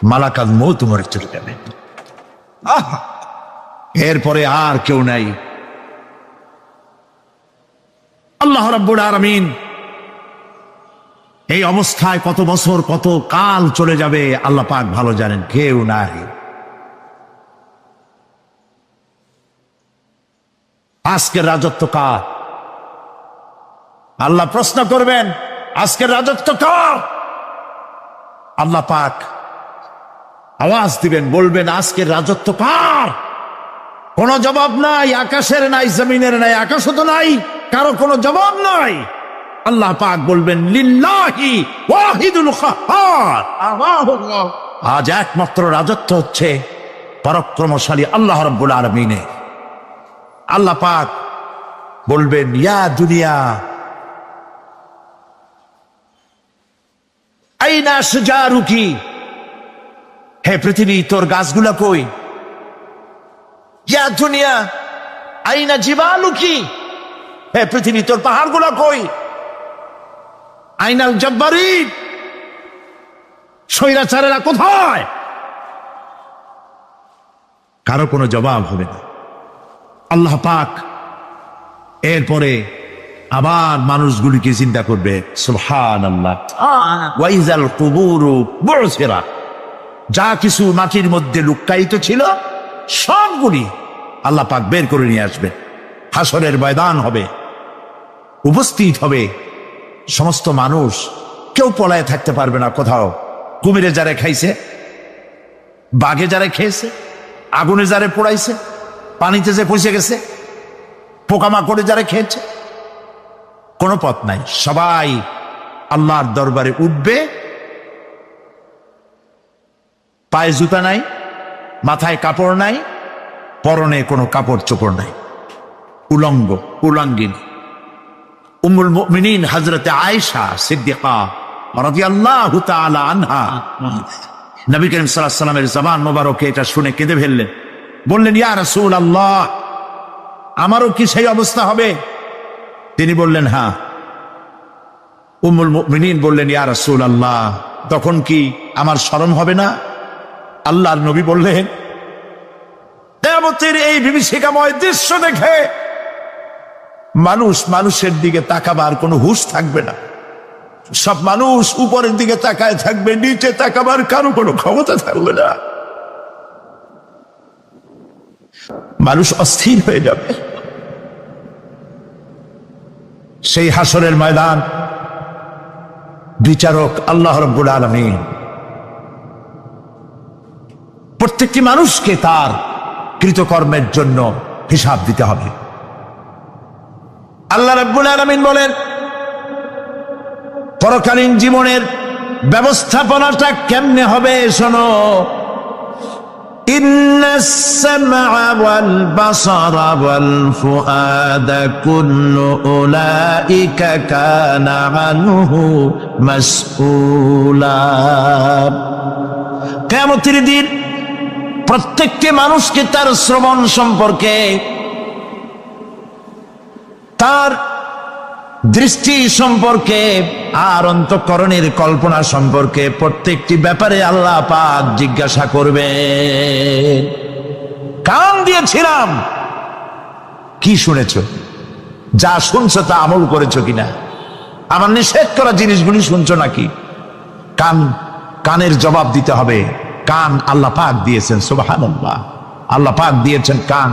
মালাকাল মউত মরে চলে যাবে। এরপরে আর কেউ নাই। আল্লাহ রাব্বুল আলামিন এই অবস্থায় কত বছর কত কাল চলে যাবে আল্লাহ পাক ভালো জানেন, কেউ নাই। আজকের রাজত্ব কার? আল্লাহ প্রশ্ন করবেন, আজকের রাজত্ব কার? আল্লাহ পাক আওয়াজ দিবেন, বলবেন আজকের রাজত্ব কার? কোন জবাব নাই, আকাশের নাই, জমিনের নাই, আকাশও তো নাই, কারো কোনো জবাব নাই। আল্লাহ পাক বলবেন লিল্লাহি ওয়াহিদুল কাহ্হার, আজ একমাত্র রাজত্ব হচ্ছে পরাক্রমশালী আল্লাহ রাব্বুল আলামিনের। আল্লাহ পাক বলবেন ইয়া দুনিয়া আইনা শাজারুকি, হে পৃথিবী তোর গাছগুলা কই? ইয়া দুনিয়া আইনা জিবালুকি, হে পৃথিবী তোর পাহাড়গুলা কই? আইনাল জব্বারিন, স্বৈরাচারেরা কোথায়? কারো কোনো জবাব হবে না। আল্লাহ পাক এরপরে আবার মানুষগুলিকে চিন্তা করবে, সুবহানাল্লাহ, ওয়াইজাল কুবুরু বুসিরাত, যা কিছু মাটির মধ্যে লুক্কায়িত ছিল সবগুলি আল্লাহ পাক বের করে নিয়ে আসবে। হাসরের ময়দান হবে, উপস্থিত হবে সমস্ত মানুষ, কেউ পলায় থাকতে পারবে না কোথাও। কুমিরে যারে খাইছে, বাঘে যারে খেয়েছে, আগুনে যারে পোড়াইছে, পানিতে যে পচে গেছে, পোকামাকড়ে যারা খেয়েছে, কোনো পথ নাই। সবাই আল্লাহর দরবারে উঠবে, পায়ে জুতা নাই, মাথায় কাপড় নাই, পরনে কোনো কাপড় চোপড় নাই, উলঙ্গ উলঙ্গিনী। উম্মুল মুমিনিন হযরতে আয়েশা সিদ্দিকা রাদিয়াল্লাহু তাআলা আনহা নবী করিম সাল্লাল্লাহু আলাইহি ওয়াসাল্লামের জবান মোবারকে এটা শুনে কেঁদে ফেললেন, বললেন ইয়া রাসূলুল্লাহ, আমারও কি সেই অবস্থা হবে? তিনি বললেন হ্যাঁ। উম্মুল মুমিনিন বললেন ইয়া রাসূলুল্লাহ, তখন কি আমার শরম হবে না? আল্লাহর নবী বললেন, কিয়ামতের এই বিভীষিকাময় দৃশ্য দেখে মানুষ মানুষের দিকে তাকাবার কোনো হুঁশ থাকবে না। সব মানুষ উপরের দিকে তাকায় থাকবে, নিচে তাকাবার কারো কোনো ক্ষমতা থাকবে না। মানুষ অস্থির হয়ে যাবে। সেই হাসরের ময়দান বিচারক আল্লাহ রাব্বুল আলামিন প্রত্যেকটি মানুষকে তার কৃতকর্মের জন্য হিসাব দিতে হবে। আল্লাহ রাব্বুল আলামিন বলেন, পরকালীন জীবনের ব্যবস্থাপনাটা কেমনে হবে শোনো। ইন্নাস সামআ ওয়াল বাসারা ওয়াল ফুআদা কুল্লু উলাইকা কানা আনহু মাসউলা। কিয়ামতের দিন প্রত্যেকটি মানুষকে তার শ্রবণ সম্পর্কে, তার দৃষ্টি সম্পর্কে, আর অন্তঃকরণের কল্পনা সম্পর্কে প্রত্যেকটি ব্যাপারে আল্লাহ পাক জিজ্ঞাসা করবেন। কান দিয়েছিলাম, কি শুনেছ? যা শুনছো তা আমল করেছো কিনা? আমার নিষেধ করা জিনিসগুলি শুনছো নাকি? কানের জবাব দিতে হবে। কান আল্লাহ পাক দিয়েছেন, সুবহানাল্লাহ, আল্লাহ পাক দিয়েছেন কান।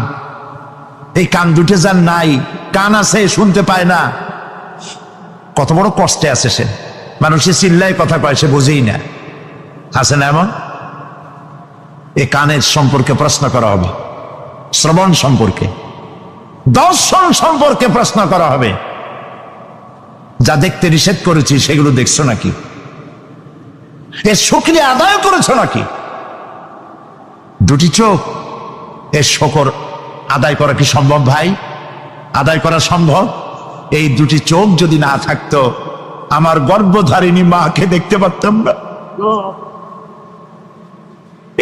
এই কান দুটে যার নাই, কান আছে শুনতে পায় না, কত বড় কষ্টে আছে সে। মানুষের চিল্লায় কথা কয়, সে বুঝেই না। আছে না এমন? এই কানের সম্পর্কে প্রশ্ন করা হবে, শ্রবণ সম্পর্কে, দর্শন সম্পর্কে প্রশ্ন করা হবে। যা দেখতে নিষেধ করেছি সেগুলো দেখছো নাকি? এর শুকরিয়া আদায় করেছো নাকি? দুটি চোখ, এর শকর আদায় করা কি সম্ভব ভাই? আদায় করা সম্ভব? এই দুটি চোখ যদি না থাকতো আমার গর্ভধারিণী মাকে দেখতে পারতাম না।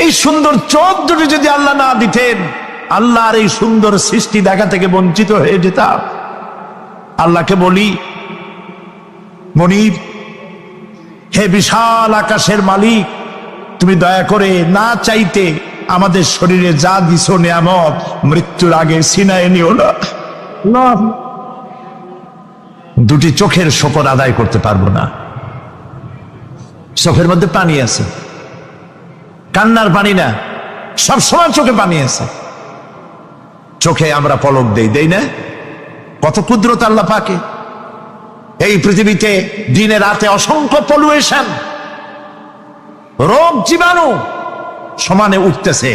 এই সুন্দর চোখ দুটি যদি আল্লাহ না দিতেন, আল্লাহর এই সুন্দর সৃষ্টি দেখা থেকে বঞ্চিত হয়ে যেতাম। আল্লাহকে বলি, মনিব, হে বিশাল আকাশের মালিক, তুমি দয়া করে না চাইতে আমাদের শরীরে যা দিছো নিয়ামত মৃত্যুর আগে সিনায় নিও না। দুটি চোখের শকর আদায় করতে পারবো না। চোখের মধ্যে পানি আছে, কান্নার পানি না, সবসময় চোখে পানি আছে। চোখে আমরা পলক দেই না? কত কুদরত আল্লাহ পাকে। এই পৃথিবীতে দিনে রাতে অসংখ্য পলুয়েশন, রোগ জীবাণু সমানে উঠতেছে।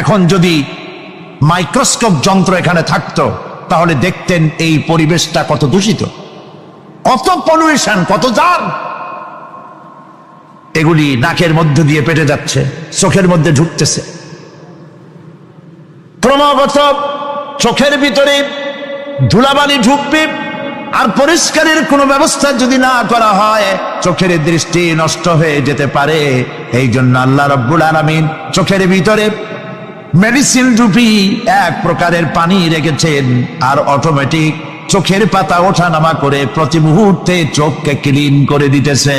এখন যদি মাইক্রোস্কোপ যন্ত্র এখানে থাকতো তাহলে দেখতেন এই পরিবেশটা কত দূষিত, কত পলুয়েশন, কত জার। এগুলি নাকের মধ্য দিয়ে পেটে যাচ্ছে, চোখের মধ্যে ঢুকতেছে। ক্রমাগত চোখের ভিতরে ধুলাবালি ঢুকবে, আর পরিষ্কারের কোনো ব্যবস্থা যদি না করা হয় চোখের দৃষ্টি নষ্ট হয়ে যেতে পারে। এই জন্য আল্লাহ রাব্বুল আলামিন চোখের ভিতরে মেডিসিন রূপী এক প্রকারের পানি রেখেছেন, আর অটোমেটিক চোখের পাতা ওঠানামা করে প্রতি মুহূর্তে চোখকে ক্লিন করে দিতেছে।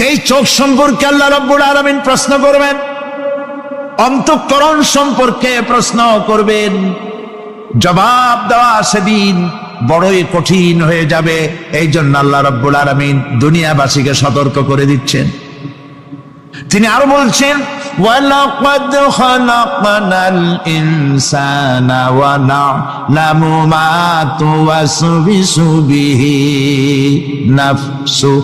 এই চোখ সম্পর্কে আল্লাহ রাব্বুল আলামিন প্রশ্ন করবেন, অন্তঃকরণ সম্পর্কে প্রশ্ন করবেন। জবাব দেওয়া সেদিন বড়ই কঠিন হয়ে যাবে। এই জন্য আল্লাহ রাব্বুল আলামিন দুনিয়াবাসীকে সতর্ক করে দিচ্ছেন। তিনি আরো বলছেন, ওয়ালাকাদ খালাকনাল ইনসানা ওয়া না'লামু মা তুওয়াসবিসু বিহি নাফসু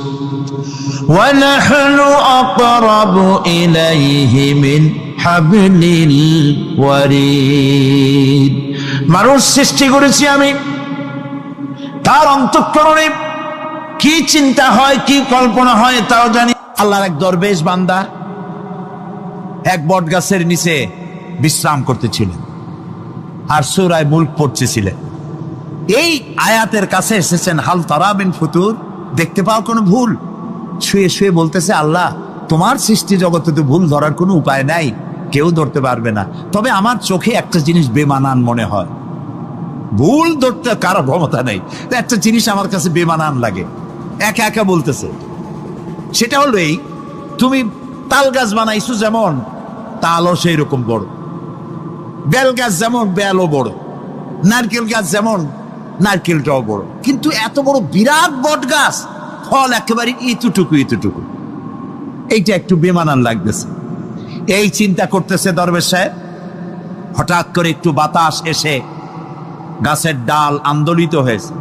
ওয়া নাহনু আকরাবু ইলাইহি মিন হাবলিল ওয়ারিদ। মানুষ সৃষ্টি করেছি আমি, তার অন্তঃকরণে কি চিন্তা হয়, কি কল্পনা হয় তাও জানি। আল্লাহর এক দরবেশ বান্দা এক বট গাছের নিচে বিশ্রাম করতেছিলেন আর সূরা মুলক পড়তেছিলেন। এই আয়াতের কাছে এসেছেন, হাল তারা মিন ফুতুর, দেখতে পাও কোনো ভুল? শুয়ে শুয়ে বলতেছে, আল্লাহ তোমার সৃষ্টি জগতে তো ভুল ধরার কোনো উপায় নাই, কেউ ধরতে পারবে না, তবে আমার চোখে একটা জিনিস বেমানান মনে হয়। ভুল ধরতে কারো ক্ষমতা নেই, একটা জিনিস আমার কাছে বেমানান লাগে। একা একা বলতেছে, সেটা হলো এই, তুমি তাল গাছ বানাইছো যেমন তালও সেই রকম বড়, বেল গাছ যেমন বেলও বড়, নারকেল গাছ যেমন নারকেলটাও বড়, কিন্তু এত বড় বিরাট বট গাছ ফল একেবারে এতটুকু। এইটা একটু বেমানান লাগতেছে। এই চিন্তা করতেছে দরবেশ সাহেব, হঠাৎ করে একটু বাতাস এসে গাছের ডাল আন্দোলিত হয়েছে।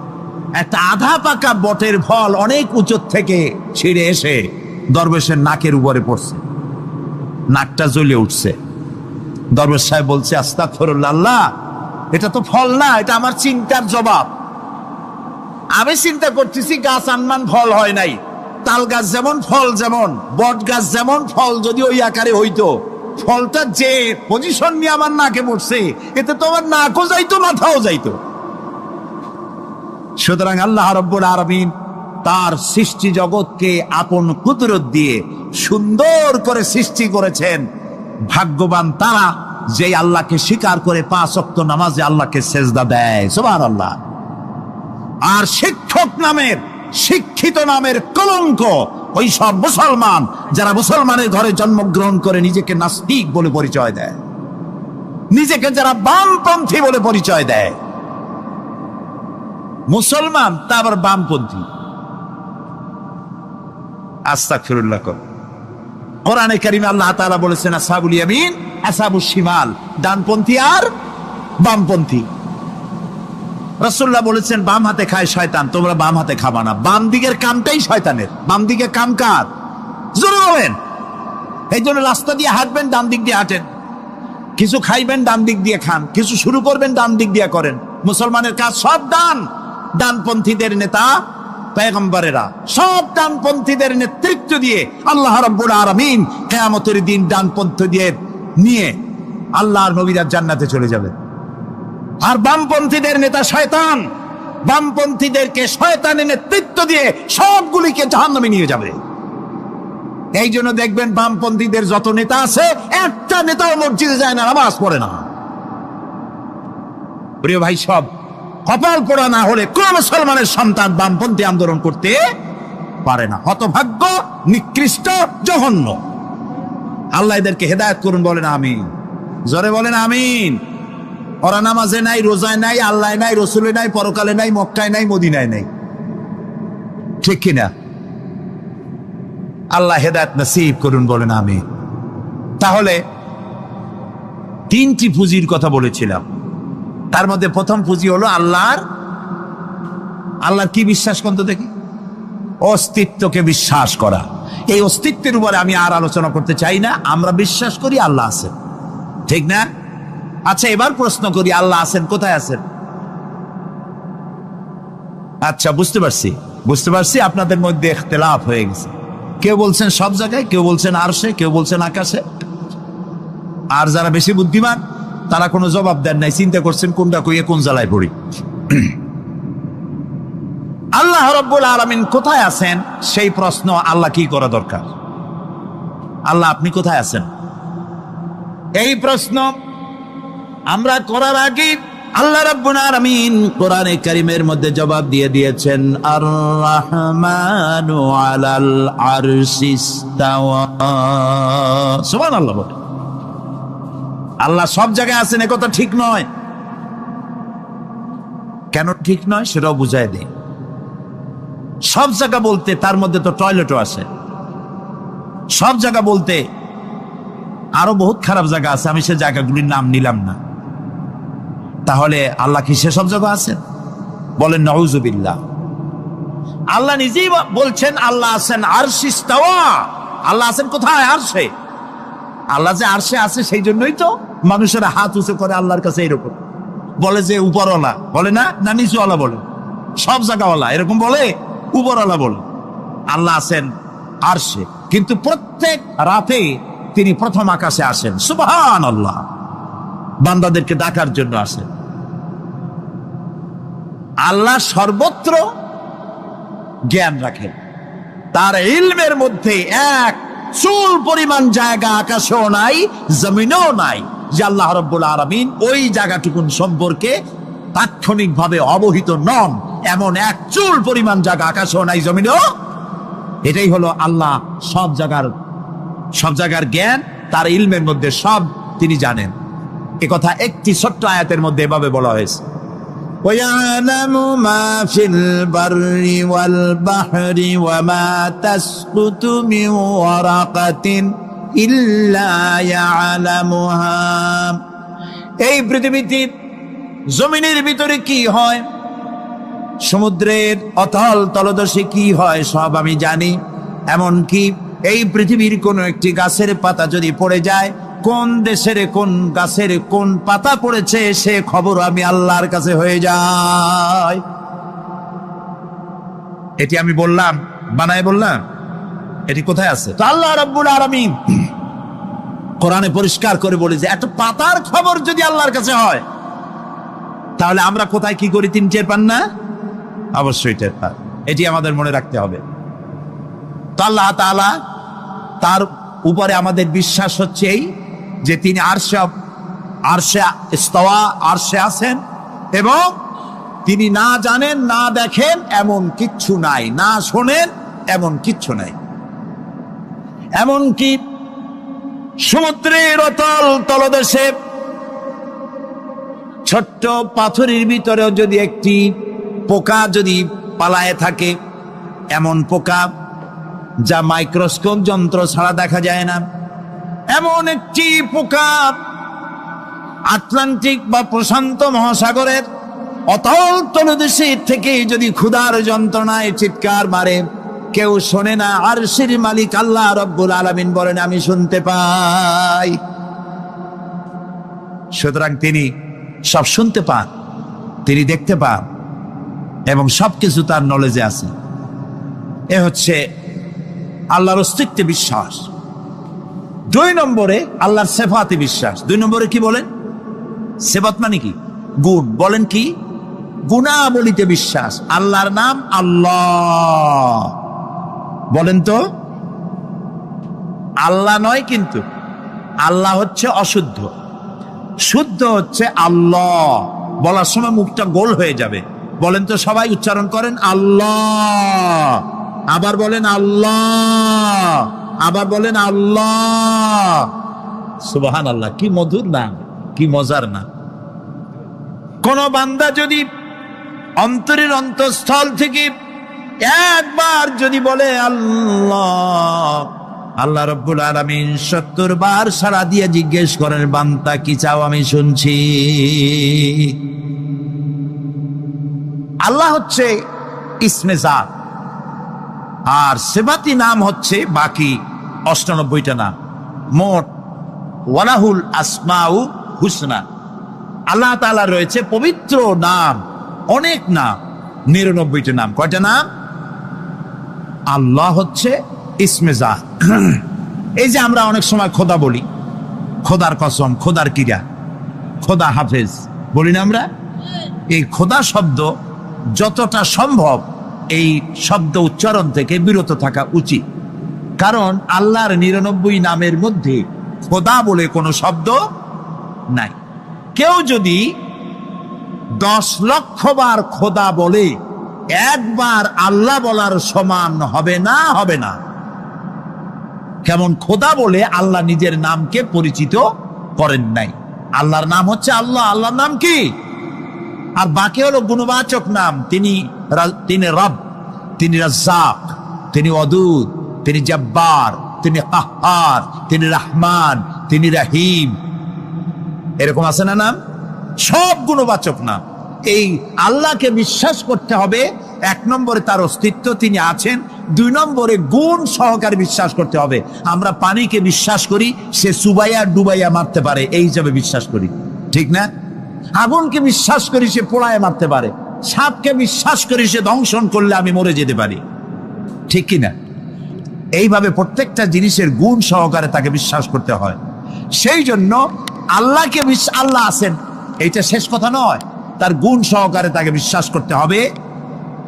একটা আধা পাকা বটের ফল অনেক উঁচু থেকে ছিঁড়ে এসে দরবেশের নাকের উপরে পড়ছে, নাকটা জ্বলে উঠছে। দরবেশ সাহেব বলছে, আস্তাগফিরুল্লাহ, আল্লাহ এটা তো ফল না, এটা আমার চিন্তার জবাব। আমি চিন্তা করতেছি গাছ আনমান ফল হয় নাই, তাল গাছ যেমন ফল যেমন, বট গাছ যেমন ফল যদি ওই আকারে হইতো, ফলটা যে পজিশন নিয়ে আমার নাকে পড়ছে এতে তো আমার নাকও যাইতো মাথাও যাইতো। সুতরাং আল্লাহ রাব্বুল আলামিন তার সৃষ্টি জগৎকে আপন কুদরত দিয়ে সুন্দর করে সৃষ্টি করেছেন। ভাগ্যবান তারা যে আল্লাহকে স্বীকার করে 5 ওয়াক্ত নামাজে আল্লাহকে সেজদা দেয়, সুবহানাল্লাহ। আর শিক্ষক নামের, শিক্ষিত নামের কলঙ্ক ওই সব মুসলমান যারা মুসলমানের ঘরে জন্মগ্রহণ করে নিজেকে নাস্তিক বলে পরিচয় দেয়, নিজেকে যারা বামপন্থী বলে পরিচয় দেয়। মুসলমান তা আবার বামপন্থী, আস্তাগফিরুল্লাহ। কোরআনে কারিমে আল্লাহ তাআলা বলেছেন, আসহাবুল ইয়ামিন আসহাবুশ শিমাল, ডানপন্থী আর বামপন্থী। রাসূলুল্লাহ বলেছেন, বাম হাতে খায় শয়তান, তোমরা বাম হাতে খাবা না। বাম দিকের কামটাই শয়তানের, বাম দিকে কাম কার? জোরে বলেন। এই জন্য রাস্তা দিয়ে হাঁটবেন, ডান দিক দিয়ে হাঁটেন। কিছু খাইবেন, ডান দিক দিয়ে খান। কিছু শুরু করবেন, ডান দিক দিয়ে করেন। মুসলমানের কাজ সব ডান। ডানপন্থীদের নেতা পয়গম্বরেরা সব ডানপন্থীদের নেতৃত্ব দিয়ে আল্লাহ রাব্বুল আলামিন কিয়ামতের দিন ডানপন্থীদের নিয়ে আল্লাহর নবীরা জান্নাতে চলে যাবে। আর বামপন্থীদের নেতা শয়তান, বামপন্থীদেরকে শয়তানের নেতৃত্ব দিয়ে সবগুলিকে জাহান্নামে নিয়ে যাবে। এই জন্য দেখবেন বামপন্থীদের যত নেতা আছে, একটা নেতাও মসজিদে যায় না, নামাজ পড়ে না। প্রিয় ভাই, সব কপাল পোড়া না হলে কোন মুসলমানের সন্তান বামপন্থী আন্দোলন করতে পারে না। হতভাগ্য, নিকৃষ্ট, জঘন্য। আল্লাহ এদেরকে হেদায়েত করুন, বলেন আমিন। জোরে বলেন আমিন। ওরা নামাজে নাই, রোজায় নাই, আল্লাহ নাই, রসুলে নাই, পরকালে নাই, মক্কায় নাই, মদিনায় নাই, ঠিক কিনা? আল্লাহ হেদায়েত নসিব করুন, বলেন আমিন। তাহলে 3টি পুঁজির কথা বলেছিলাম। তার মধ্যে প্রথম পুঁজি হলো আল্লাহর কি বিশ্বাস করতে দেখি? অস্তিত্বকে বিশ্বাস করা। এই অস্তিত্বের উপরে আমি আর আলোচনা করতে চাই না। আমরা বিশ্বাস করি আল্লাহ আছেন, ঠিক না? আচ্ছা, এবার প্রশ্ন করি, আল্লাহ আছেন, কোথায় আছেন? আচ্ছা, বুঝতে পারছি আপনাদের মধ্যে ইখতিলাফ হয়ে গেছে। কেউ বলছেন সব জায়গায়, কেউ বলছেন আরশে, কেউ বলছেন আকাশে। আর যারা বেশি বুদ্ধিমান তারা কোনো জবাব দেন নাই, চিন্তা করছেন কোনটা কইয়ে কোন জ্বালায় পড়ি। আল্লাহ রাব্বুল আলামিন কোথায় আছেন সেই প্রশ্ন আল্লাহ কি করা দরকার? আল্লাহ আপনি কোথায় আছেন, এই প্রশ্ন আমরা করার আগে আল্লাহ রাব্বুল আলামিন কোরআনে কারীমের মধ্যে জবাব দিয়ে দিয়েছেন, আর রাহমানু আলাল আরশি ইস্তাওয়া। সুবহানাল্লাহ। বলে আল্লাহ সব জায়গায় আছেন এ কথা ঠিক নয়। কেন ঠিক নয় সেটাও বুঝায় দেই। সব জায়গা বলতে তার মধ্যে তো টয়লেটও আছে। সব জায়গা বলতে আরো বহুত খারাপ জায়গা আছে, আমি সে জায়গাগুলির নাম নিলাম না। তাহলে আল্লাহ কি সেসব জায়গা আছেন? বলেন নাউজুবিল্লাহ। আল্লাহ নিজেই বলছেন আল্লাহ আছেন আরশে ইস্তাওয়া। আল্লাহ আছেন কোথায়? আরশে। আল্লাহ যে আরশে আছে সেই জন্যই তো মানুষেরা হাত উঁচু করে আল্লাহর কাছে, এরকম বলে যে উপরওয়ালা, বলে না, না নিচুওয়ালা বলে, সব জায়গাওয়ালা এরকম বলে, উপরওয়ালা বলে। আল্লাহ আছেন আরশে, কিন্তু প্রত্যেক রাতে তিনি প্রথম আকাশে আসেন। সুবহানাল্লাহ। বান্দাদেরকে ডাকার জন্য আসেন। আল্লাহ সর্বত্র জ্ঞান রাখেন। তার ইলমের মধ্যে এক চুল পরিমাণ জায়গা আকাশেও নাই, জমিনেও নাই যে আল্লাহ রাব্বুল আলামিন ওই জায়গাটুকুন সম্পর্কে তাৎক্ষণিকভাবে অবহিত নন। এমন এক চুল পরিমাণ জায়গা আকাশেও নাই, জমিনেও। এটাই হলো আল্লাহ সব জায়গার জ্ঞান। তার ইলমের মধ্যে সব তিনি জানেন। এ কথা একটি ছোট্ট আয়াতের মধ্যে এভাবে বলা হয়েছে, وَيَعْلَمُ مَا فِي الْبَرِّ وَالْبَحْرِ وَمَا تَسْقُطُ مِنْ وَرَقَةٍ إِلَّا يَعْلَمُهَا। এই পৃথিবীতে জমিনের ভিতরে কি হয়, সমুদ্রের অতল তলদেশে কি হয়, সব আমি জানি। এমনকি এই পৃথিবীর কোন একটি গাছের পাতা যদি পড়ে যায়, কোন দেশের কোন গাছের কোন পাতা পড়েছে সে খবর আমি আল্লাহর কাছে হয়ে যায়। এটি আমি বললাম, বানায় বললাম? এটি কোথায় আছে? তো আল্লাহ রাব্বুল আলামিন কোরআনে পরিষ্কার করে বলে যে এত পাতার খবর যদি আল্লাহর কাছে হয়, তাহলে আমরা কোথায় কি করি তিনি টের পান না? অবশ্যই টের পান। এটি আমাদের মনে রাখতে হবে। তো আল্লাহ তাআলা, তার উপরে আমাদের বিশ্বাস হচ্ছে এই যে তিনি আরশে ইস্তাওয়া, আরশে আছেন, এবং তিনি না জানেন, না দেখেন এমন কিচ্ছু নাই, না শোনেন এমন কিচ্ছু নাই। এমনকি সমুদ্রের অতল তলদেশে ছোট্ট পাথরের ভিতরেও যদি একটি পোকা যদি পালায়ে থাকে, এমন পোকা যা মাইক্রোস্কোপ যন্ত্র ছাড়া দেখা যায় না, এমন একটি পোকা আটলান্টিক বা প্রশান্ত মহাসাগরের অতল তলদেশে থেকে যদি ক্ষুধার যন্ত্রণায় চিৎকার মারে, কেউ শোনে না। আরশের মালিক আল্লাহ রাব্বুল আলামিন বলেন আমি শুনতে পাই। সুতরাং তিনি সব শুনতে পান, তিনি দেখতে পান, এবং সবকিছু তার নলেজে আছে। এ হচ্ছে আল্লাহর অস্তিত্বে বিশ্বাস। 2 নম্বরে আল্লাহর সিফাতে বিশ্বাস। 2 নম্বরে কি বলেন? সিফাত মানে কি? গুণ। বলেন কি? গুণাবলীতে বিশ্বাস। আল্লাহর নাম আল্লাহ। বলেন তো, আল্লাহ নয়, কিন্তু আল্লাহ হচ্ছে অশুদ্ধ, শুদ্ধ হচ্ছে আল্লাহ। বলার সময় মুখটা গোল হয়ে যাবে। বলেন তো, সবাই উচ্চারণ করেন আল্লাহ। আবার বলেন আল্লাহ, আবার বলেন আল্লাহ। সুবহানাল্লাহ, কি মধুর নাম, কি মজার নাম। কোন বান্দা যদি অন্তরের অন্তঃস্থল থেকে একবার যদি বলে আল্লাহ, আল্লাহ রাব্বুল আলামিন 70 বার সাড়া দিয়ে জিজ্ঞেস করেন, বান্দা কি চাও আমি শুনছি। আল্লাহ হচ্ছে ইসমে জাত, আর সেবাতি নাম হচ্ছে বাকি 98টা নাম। মোট ওয়ালাহুল আসমাউ হুসনা, আল্লাহ তাআলা রয়েছে পবিত্র নাম, অনেক নাম, 99টা নাম। কয়টা নাম? আল্লাহ হচ্ছে ইসমে জাত। এই যে আমরা অনেক সময় খোদা বলি, খোদার কসম, খোদার কিরা, খোদা হাফেজ বলি না আমরা? এই খোদা শব্দ যতটা সম্ভব এই শব্দ উচ্চারণ থেকে বিরত থাকা উচিত, কারণ আল্লাহর 99 নামের মধ্যে খোদা বলে কোনো শব্দ নাই। কেউ যদি 10 লক্ষ বার খোদা বলে, একবার আল্লাহ বলার সমান হবে না, হবে না। কেমন খোদা বলে আল্লাহ নিজের নামকে পরিচিত করেন নাই। আল্লাহর নাম হচ্ছে আল্লাহ, আল্লাহর নাম কি? আর বাকি হলো গুণবাচক নাম। তিনি রব, তিনি রাজ্জাক, তিনি ওয়াদুদ, তিনি জব্বার, তিনি কাহ্হার, তিনি রহমান, তিনি রহিম। এরকম আছে না নাম? সব গুণবাচক নাম। এই আল্লাহকে বিশ্বাস করতে হবে। 1 নম্বরে তার অস্তিত্ব, তিনি আছেন। 2 নম্বরে গুণ সহকারে বিশ্বাস করতে হবে। আমরা পানিকে বিশ্বাস করি সে চুবাইয়া ডুবাইয়া মারতে পারে, এই হিসাবে বিশ্বাস করি, ঠিক না? আগুনকে বিশ্বাস করি সে পোড়ায় মারতে পারে। সাপকে বিশ্বাস করি সে দংশন করলে আমি মরে যেতে পারি, ঠিক কিনা? এইভাবে প্রত্যেকটা জিনিসের গুণ সহকারে তাকে বিশ্বাস করতে হয়। সেই জন্য আল্লাহকে আল্লাহ আছেন এইটা শেষ কথা নয়, তার গুণ সহকারে তাকে বিশ্বাস করতে হবে।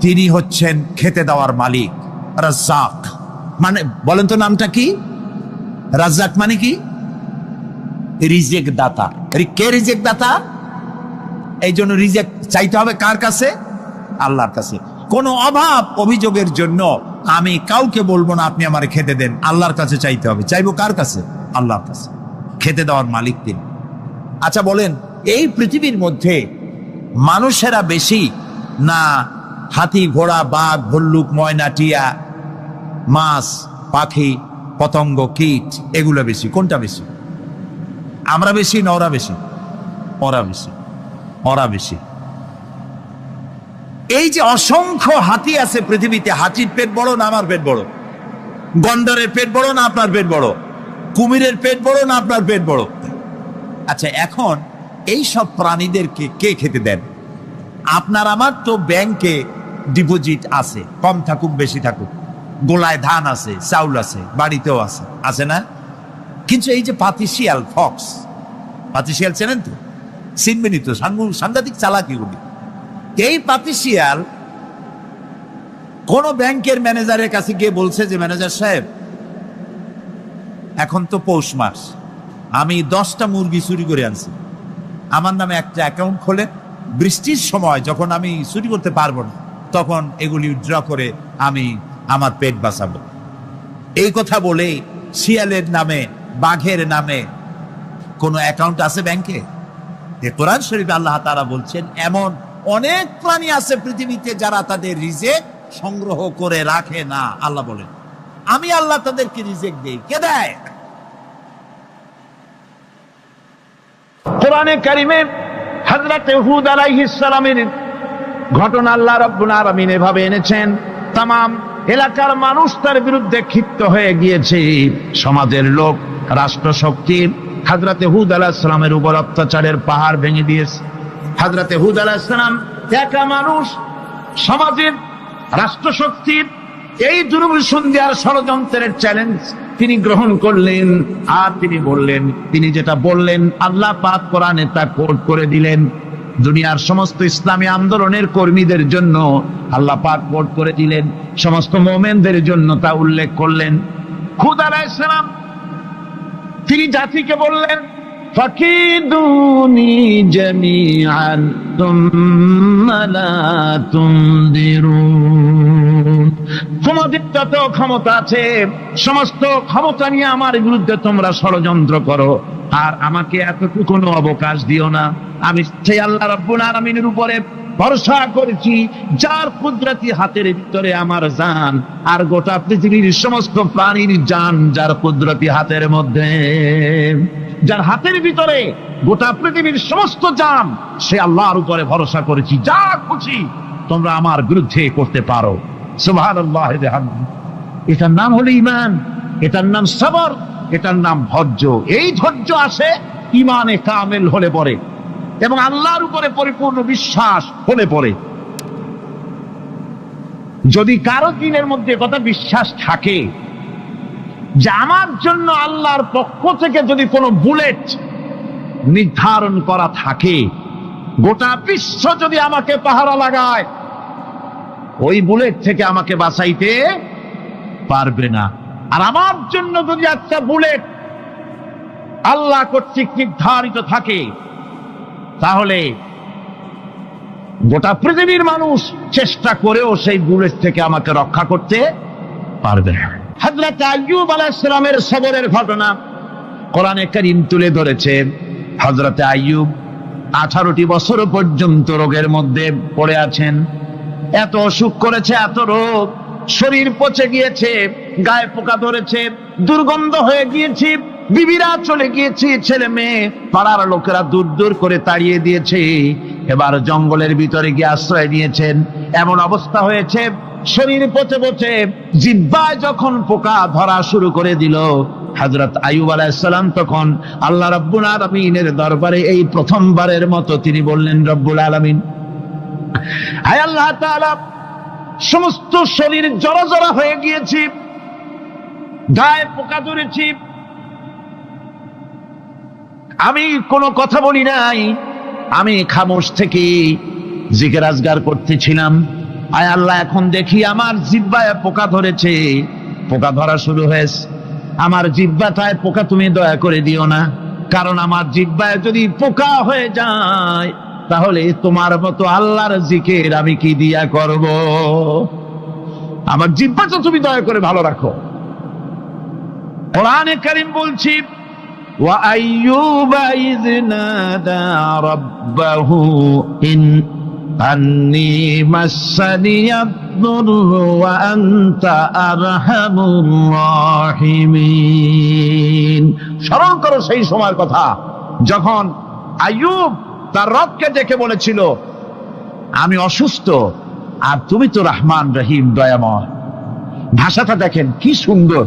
তিনি হচ্ছেন খেতে দেওয়ার মালিক, রাজ্জাক। মানে বলেন তো নামটা কি? রাজ্জাক মানে কি? রিজেক দাতা। কে রিজেক দাতা? এই জন্য রিজেক চাইতে হবে কার কাছে? আল্লাহর কাছে। কোনো অভাব অভিযোগের জন্য আমি কাউকে বলবো না আপনি আমারে খেতে দেন, আল্লাহর কাছে চাইতে হবে। চাইবো কার কাছে? আল্লাহর কাছে। খেতে দেওয়ার মালিক তিনি। আচ্ছা বলেন, এই পৃথিবীর মধ্যে মানুষেরা বেশি না হাতি, ঘোড়া, বাঘ, ভল্লুক, ময়না, টিয়া, মাছ, পাখি, পতঙ্গ, কীট এগুলো বেশি? কোনটা বেশি? আমরা বেশি না ওরা বেশি? ওরা বেশি, ওরা বেশি। এই যে অসংখ্য হাতি আছে পৃথিবীতে, হাতির পেট বড় না আমার পেট বড়? গন্ডারের পেট বড় না আপনার পেট বড়? কুমিরের পেট বড় না আপনার পেট বড়? আচ্ছা, এখন এই সব প্রাণীদেরকে কে খেতে দেন? আপনার আমার তো ব্যাংকে ডিপোজিট আছে, কম থাকুক বেশি থাকুক, গোলায় ধান আছে, চাউল আছে, বাড়িতেও আছে, আছে না? কিন্তু এই যে পাতিশিয়াল, ফক্স, পাতিশিয়াল চেনেন তো? চিনবেনই তো, সাংঘাতিক চালাকি গুলি। এই পাতিশিয়াল কোন ব্যাংকের ম্যানেজারের কাছে গিয়ে বলছে যে, ম্যানেজার সাহেব, এখন তো পৌষ মাস, আমি 10টা মুরগি চুরি করে আনছি, আমার নামে একটা অ্যাকাউন্ট খোলে, বৃষ্টির সময় যখন আমি চুরি করতে পারবো না তখন এগুলি উইথড্র করে আমি আমার পেট বাঁচাবো। এই কথা বলে শিয়ালের নামে, বাঘের নামে কোন অ্যাকাউন্ট আছে ব্যাংকে? কোরআন শরীফে আল্লাহ তাআলা বলছেন এমন অনেক প্রাণী আছে পৃথিবীতে যারা তাদের রিজেক সংগ্রহ করে রাখে না। আল্লাহ বলেন, আমি আল্লাহ তাদেরকে রিজেক দেই। কে দেয়? কোরআনে কারিমে হযরত হুদ আলাইহিস সালামের ঘটনা আল্লাহ রাব্বুল আলামিন এভাবে এনেছেন, তামাম এলাকার মানুষ তার বিরুদ্ধে ক্ষিপ্ত হয়ে গিয়েছে। সমাজের লোক, রাষ্ট্রশক্তি হযরত হুদ আলাইহিস সালামের উপর অত্যাচারের পাহাড় ভেঙে দিয়েছে। হযরত হুদ আলাইহিস সালাম একা মানুষ, সমাজের রাষ্ট্রশক্তির এই দুর্বিসন্ধির ষড়যন্ত্রের চ্যালেঞ্জ তিনি গ্রহণ করলেন। আর তিনি বললেন, তিনি যেটা বললেন আল্লাহ পাক কোরআনে তা কোট করে দিলেন। দুনিয়ার সমস্ত ইসলামী আন্দোলনের কর্মীদের জন্য আল্লাহ পাক কোট করে দিলেন, সমস্ত মুমিনদের জন্য তা উল্লেখ করলেন। হুদ আলাইহিস সালাম তিনি জাতিকে বললেন, ফাকিদুনি জামিআন তুম্মা লা তুনদিরুন, তোমাদের যত ক্ষমতা আছে সমস্ত ক্ষমতা নিয়ে আমার বিরুদ্ধে তোমরা ষড়যন্ত্র করো, আর আমাকে এতটুকু অবকাশ দিও না। আমি সেই আল্লাহ রাব্বুল আলামিনের উপরে ভরসা করেছি, যার কুদরতি হাতের ভিতরে আমার জান, আর গোটা পৃথিবীর সমস্ত প্রাণীর জান যার কুদরতি হাতের মধ্যে, যার হাতের ভিতরে গোটা পৃথিবীর সমস্ত জান, সে আল্লাহর উপরে ভরসা করেছি। যা খুশি তোমরা আমার বিরুদ্ধে করতে পারো। সুবহানাল্লাহ। এটার নাম হলো ঈমান, এটার নাম সবর, এটার নাম ধৈর্য। এই ধৈর্য আসে ঈমানে কামেল হলে পরে এবং আল্লাহর উপরে পরিপূর্ণ বিশ্বাস হলে পরে। যদি কারো দিনের মধ্যে কথা বিশ্বাস থাকে যে আমার জন্য আল্লাহর পক্ষ থেকে যদি কোনো বুলেট নির্ধারণ করা থাকে, গোটা বিশ্ব যদি আমাকে পাহারা লাগায়, ওই বুলেট থেকে আমাকে বাঁচাইতে পারবে না। আর আমার জন্য যদি একটা বুলেট আল্লাহ কর্তৃক নির্ধারিত থাকে, তাহলে গোটা পৃথিবীর মানুষ চেষ্টা করেও সেই বুলেট থেকে আমাকে রক্ষা করতে পারবে না। হযরত আইয়ুব আলাইহিস সালামের সবরের ঘটনা কোরআনে কারীম তুলে ধরেছে। হযরত আইয়ুব 18টি বছর পর্যন্ত রোগের মধ্যে পড়ে আছেন। এত অসুখ করেছে, এত রোগ, শরীর পচে গিয়েছে, গায়ে পোকা ধরেছে, দুর্গন্ধ হয়ে গিয়েছে, বিবিরা চলে গিয়েছে, ছেলে মেয়ে পাড়ার লোকেরা দূর দূর করে তাড়িয়ে দিয়েছে। এবার জঙ্গলের ভিতরে গিয়ে আশ্রয় নিয়েছেন। এমন অবস্থা হয়েছে, শরীর পচে পচে জিহ্বায় যখন পোকা ধরা শুরু করে দিল, হযরত আইয়ুব আলাইহিস সালাম তখন আল্লাহ রাব্বুল আলামিনের দরবারে এই প্রথমবারের মতো তিনি বললেন, রব্বুল আলামিন, আয় আল্লাহ তাআলা, সমস্ত শরীর জড়জড়া হয়ে গিয়েছে, গায়ে পোকা ধরেছে, আমি কোনো কথা বলি নাই, আমি খামোশ থেকে জিকির আজগার করতেছিলাম। আয় আল্লাহ, এখন দেখি আমার জিহ্বায় পোকা ধরেছে, পোকা ধরা শুরু হয়েছে। আমার জিহ্বাটায় পোকা তুমি দয়া করে দিও না, কারণ আমার জিহ্বায় যদি পোকা হয়ে যায় তাহলে তোমার মতো আল্লাহর জিকির আমি কি দিয়া করব? আমার জিহ্বাটা তুমি দয়া করে ভালো রাখো। কোরআনে কারীম বলছি, ওয়া আইয়ুবা ইয নাদা রাব্বাহু আন্নী মাসসানিয়াদ-দুররু ওয়া আনতা আরহামুর রাহিমিন। স্মরণ করো সেই সময়ের কথা যখন আইয়ুব তার রবকে ডেকে বলেছিল, আমি অসুস্থ আর তুমি তো রহমান রহিম, দয়াময়। ভাষাটা দেখেন কি সুন্দর।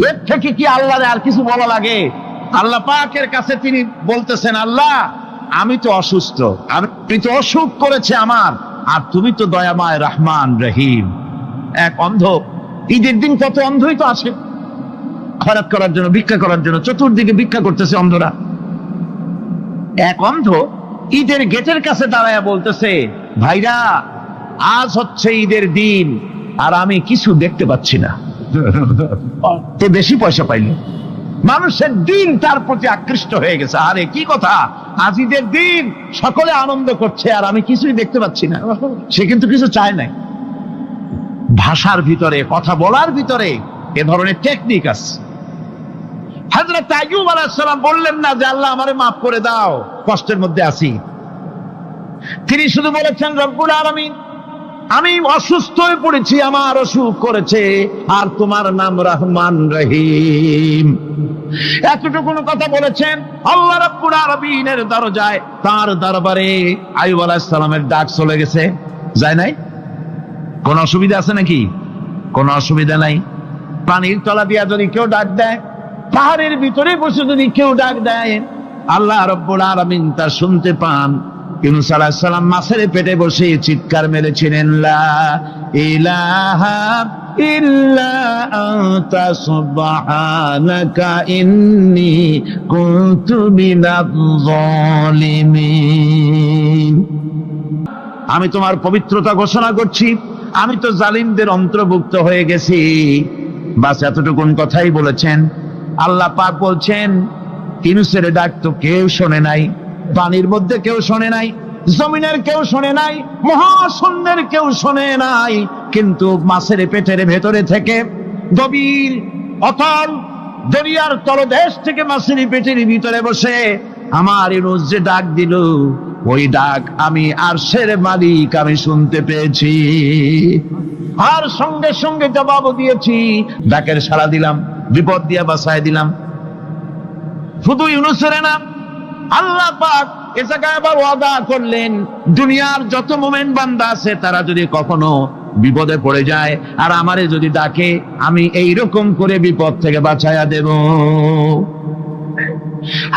এর থেকে কি আল্লাহর আর কিছু বলা লাগে? আল্লাহ পাকের কাছে তিনি বলতেছেন, আল্লাহ আমি তো অসুস্থ, আমি তো অসুখ করেছে আমার, আর তুমি তো দয়াময় রহমান রহিম। এক অন্ধ, ঈদের দিন কত অন্ধই তো আছে খয়রাত করার জন্য, ভিক্ষা করার জন্য, চতুর্দিকে ভিক্ষা করতেছে অন্ধরা। এক অন্ধ ঈদের গেটের কাছে দাঁড়ায় বলতেছে, ভাইরা আজ হচ্ছে ঈদের দিন আর আমি কিছু দেখতে পাচ্ছি না। তে বেশি পয়সা পাইল, মানুষের দিন তার প্রতি আকৃষ্ট হয়ে গেছে। আরে কি কথা, আজ ঈদের দিন, সকলে আনন্দ করছে আর আমি কিছুই দেখতে পাচ্ছি না। সে কিন্তু কিছু চায় নাই। ভাষার ভিতরে, কথা বলার ভিতরে এ ধরনের টেকনিক আছে। হযরত আইয়ুব আলাইহিস সালাম বললেন না যে আল্লাহ আমারে মাফ করে দাও, কষ্টের মধ্যে আছি। তিনি শুধু বলেছেন, রব্বুল আলামিন, আমি অসুস্থ হয়ে পড়েছি, আমার অসুখ করেছে, আর তোমার নাম রহমান রহিম। এতটুকু কথা বলেছেন। আল্লাহ রাব্বুল আলামিনের দরজায়, তার দরবারে আইয়ুব আলাইহিস সালামের ডাক চলে গেছে। যায় নাই? কোন অসুবিধা আছে নাকি? কোন অসুবিধা নাই। পানির তলা দিয়া যদি কেউ ডাক দেয়, পাহাড়ের ভিতরে বসে যদি কেউ ডাক দেয়, আল্লাহ রাব্বুল আলামিন তা শুনতে পান। ইউনূস আলাইহিস সালাম মাছের পেটে বসে চিৎকার মেরেছিলেন, লা ইলাহা ইল্লা আনতা সুবহানাকা ইন্নী কুনতু মিনাজ জালিমিন। আমি তোমার পবিত্রতা ঘোষণা করছি, আমি তো জালিমদের অন্তর্ভুক্ত হয়ে গেছি। বাস এতটুকুন কথাই বলেছেন। আল্লাহ পাক বলছেন, ইউনূসের ডাক তো কেউ শোনে নাই, পানির মধ্যে কেউ শোনে নাই, জমিনের কেউ শোনে নাই, মহাশূন্যের কেউ শোনে নাই, কিন্তু মাছের পেটের ভেতরে থেকে গভীর অতল দরিয়ার তলদেশ থেকে মাছের পেটের ভিতরে বসে আমার ইউনুস যে ডাক দিল, ওই ডাক আমি আরশের মালিক আমি শুনতে পেয়েছি, আর সঙ্গে সঙ্গে জবাব দিয়েছি, ডাকের সাড়া দিলাম, বিপদ দিয়া বাঁচায় দিলাম। শুধু ইউনুসের না, আল্লাহ পাক এ জায়গায় আবার ওয়াদা করলেন, দুনিয়ার যত মুমিন বান্দা আছে তারা যদি কখনো বিপদে পড়ে যায় আর আমারে যদি ডাকে, আমি এইরকম করে বিপদ থেকে বাঁচায়া দেব।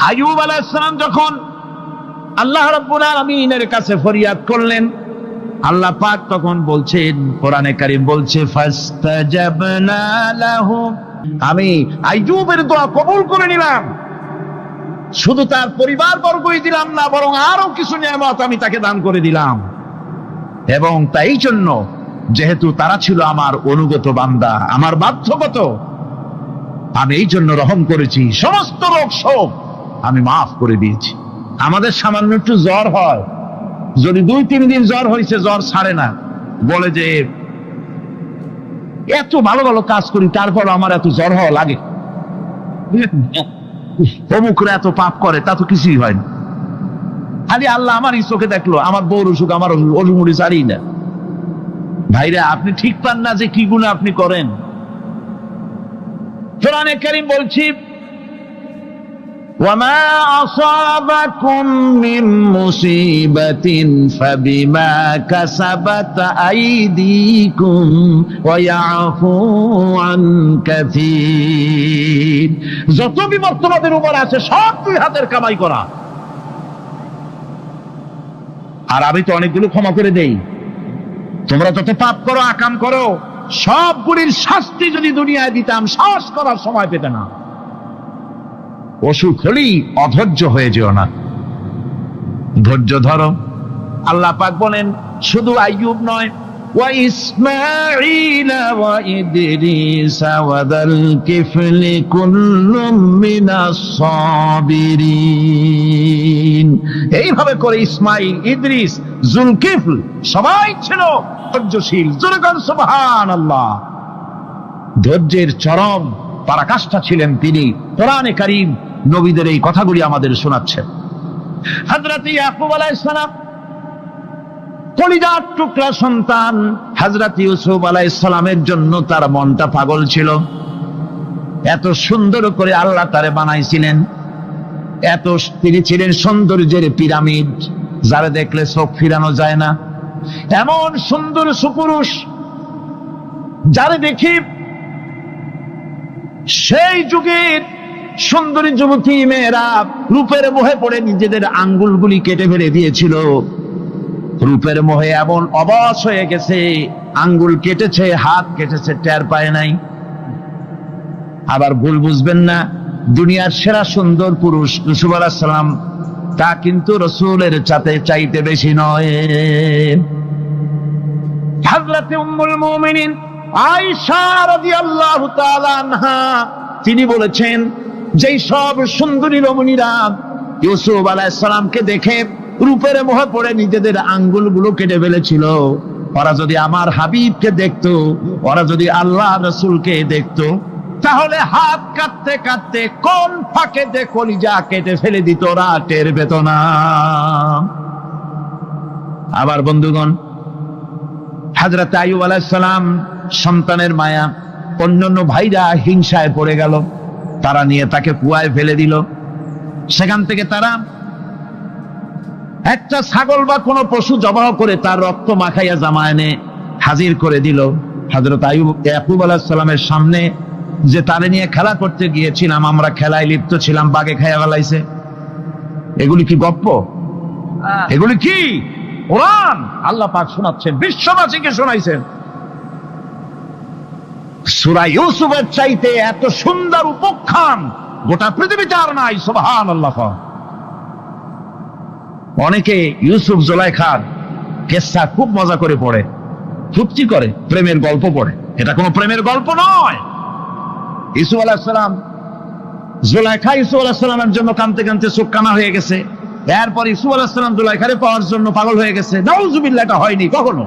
আইয়ুব আলাইহিস সালাম যখন আল্লাহ রাব্বুল আলামিনের কাছে ফরিয়াদ করলেন, আল্লাহ পাক তখন বলছেন, কোরআনে কারীম বলছে, ফাস্তাজাবনা লাহু, আমি আইয়ুবের দোয়া কবুল করে নিলাম। শুধু তার পরিবার বর্গই দিলাম না, বরং আরো কিছু নিয়ামত আমি তাকে দান করে দিলাম। এবং তাই জন্য যেহেতু তারা ছিল আমার অনুগত বান্দা, আমার বাধ্যগত, আমি এই জন্য রহম করেছি, সমস্ত রোগ শোক আমি মাফ করে দিয়েছি। আমাদের সামান্য একটু জ্বর হয়, যদি 2-3 দিন জ্বর হয়েছে, জ্বর ছাড়ে না, বলে যে এত ভালো ভালো কাজ করি তারপর আমার এত জ্বর হওয়া লাগে, অমুকরা এত পাপ করে, তা তো কিছুই হয় না। খালি আল্লাহ আমার এই চোখে দেখলো, আমার বউর অসুখ, আমার অসুমুড়ি ছাড়ি না। ভাইরা, আপনি ঠিক পান না যে কি গুনাহ আপনি করেন। কোরআনে কারীম বলছি, ওয়ামা আসাবাকুম মিন মুসিবাতিন ফাবিমা কাসাবাত আইদিকুম ওয়া ইয়াফু আন কাসীর। যত বিপদ তোমাদের উপর আছে সব দুই হাতের কামাই করা, আর আমি তো অনেকগুলো ক্ষমা করে দেই। তোমরা যত পাপ করো, আকাম করো, সবগুলির শাস্তি যদি দুনিয়ায় দিতাম, সাহস করার সময় পেতে না। অসুখ হলেই অধৈর্য হয়ে যেও না, ধৈর্য ধরো। আল্লাহ পাক বলেন, শুধু আইয়ুব নয়, ওয়া ইসমাঈল ওয়া ইদরিস ওয়া যাল কিফলি কুল্লুম মিনাস সাবিরিন। এইভাবে করে ইসমাঈল, ইদ্রিস, জুলকিফল সবাই ছিল ধৈর্যশীল। জোরে বলেন সুবহানাল্লাহ। ধৈর্যের চরম পরাকাষ্ঠা ছিলেন তিনি। কোরআনে কারীম নবীদের এই কথাগুলি আমাদের শোনাচ্ছেন। হযরত ইয়াকুব আলাইহিস সালাম কলিজার টুকরা সন্তান হযরত ইউসুফ আলাইহিস সালামের জন্য তার মনটা পাগল ছিল। এত সুন্দর করে আল্লাহ তারে বানাইছিলেন, এত তিনি ছিলেন সৌন্দর্যের পিরামিড, যারা দেখলে চোখ ফিরানো যায় না, এমন সুন্দর সুপুরুষ যারা দেখি সেই যুগের সুন্দরী যুবতী মেয়েরা রূপের মোহে পড়ে নিজেদের আঙ্গুলগুলি কেটে ফেলে দিয়েছিল। রূপের মোহে এমন অবশ হয়ে গেছে, আঙ্গুল কেটেছে, হাত কেটেছে, টের পায় নাই। আবার ভুল বুঝবেন না, দুনিয়ার সেরা সুন্দর পুরুষ ইউসুফ আলাইহিস সালাম, তা কিন্তু রাসূলের চাইতে বেশি নয়। হযরত উম্মুল মুমিনিন আয়েশা রাদিয়াল্লাহু তাআলা আনহা তিনি বলেছেন, যেই সব সুন্দরী রমণীরা ইউসুফ আলাইহিস সালামকে দেখে রূপের মোহে পড়ে নিজেদের আঙ্গুলগুলো কেটে ফেলেছিল, ওরা যদি আমার হাবিবকে দেখতো, ওরা যদি আল্লাহ রাসূলকে দেখতো, তাহলে হাত কাটতে কাটতে কোন ফাঁকে যে কলিজা কেটে ফেলে দিত, ওরা টের পেত না। আবার বন্ধুগণ, হযরত আইয়ুব আলাইহিস সালাম সন্তানের মায়া, অন্যান্য ভাইরা হিংসায় পড়ে গেল, তারা নিয়ে তাকে কুয়ায় ফেলে দিল। সেখান থেকে তারা একটা ছাগল বা কোনো পশু জবাহ করে তার রক্ত মাখাইয়া জামা এনে হাজির করে দিল হযরত ইয়াকুব আলাইহিস সালামের সামনে, যে তারে নিয়ে খেলা করতে গিয়েছিলাম, আমরা খেলায় লিপ্ত ছিলাম, বাগে খাইয়া ফেলাইছে। এগুলি কি গপ্প? এগুলি কি কোরআন? আল্লাহ পাক শোনাচ্ছেন, বিশ্ববাসীকে শোনাইছেন। সূরা ইউসুফের চাইতে এত সুন্দর উপাখ্যান গোটা পৃথিবীতে আর নাই। সুবহানাল্লাহ। অনেকে ইউসুফ জুলাইখার কেসা খুব মজা করে পড়ে, ফুর্তি করে, প্রেমের গল্প পড়ে। এটা কোনো প্রেমের গল্প নয়। ইউসুফ আলাইহিস সালাম, জুলাইখা ইউসুফ আলাইহিস সালামের জন্য কাঁদতে কাঁদতে চোখ কানা হয়ে গেছে। এরপর ইউসুফ আলাইহিস সালাম জুলাইখারে পাওয়ার জন্য পাগল হয়ে গেছে। নাউজুবিল্লাহ, এটা হয়নি কখনো।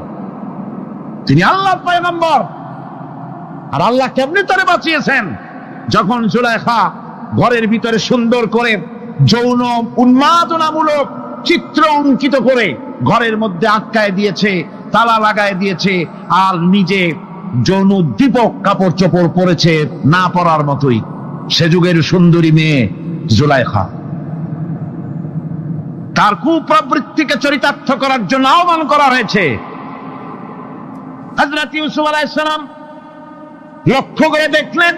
তিনি আল্লাহর পয়গম্বর। আর আল্লাহ কেমনে তারে বাঁচিয়েছেন? যখন জুলাইখা ঘরের ভিতরে সুন্দর করে যৌন উন্মাদনামূলক চিত্র অঙ্কিত করে ঘরের মধ্যে আটকায় দিয়েছে, তালা লাগায় দিয়েছে, আর নিজে যৌন উদ্দীপক কাপড় চোপড় পরেছে না পরার মতোই। সে যুগের সুন্দরী মেয়ে জুলাইখা। তার কুপ্রবৃত্তিকে চরিতার্থ করার জন্য আহ্বান করা হয়েছে। হযরত ইউসুফ আলাইহিস সালাম লক্ষ্য করে দেখলেন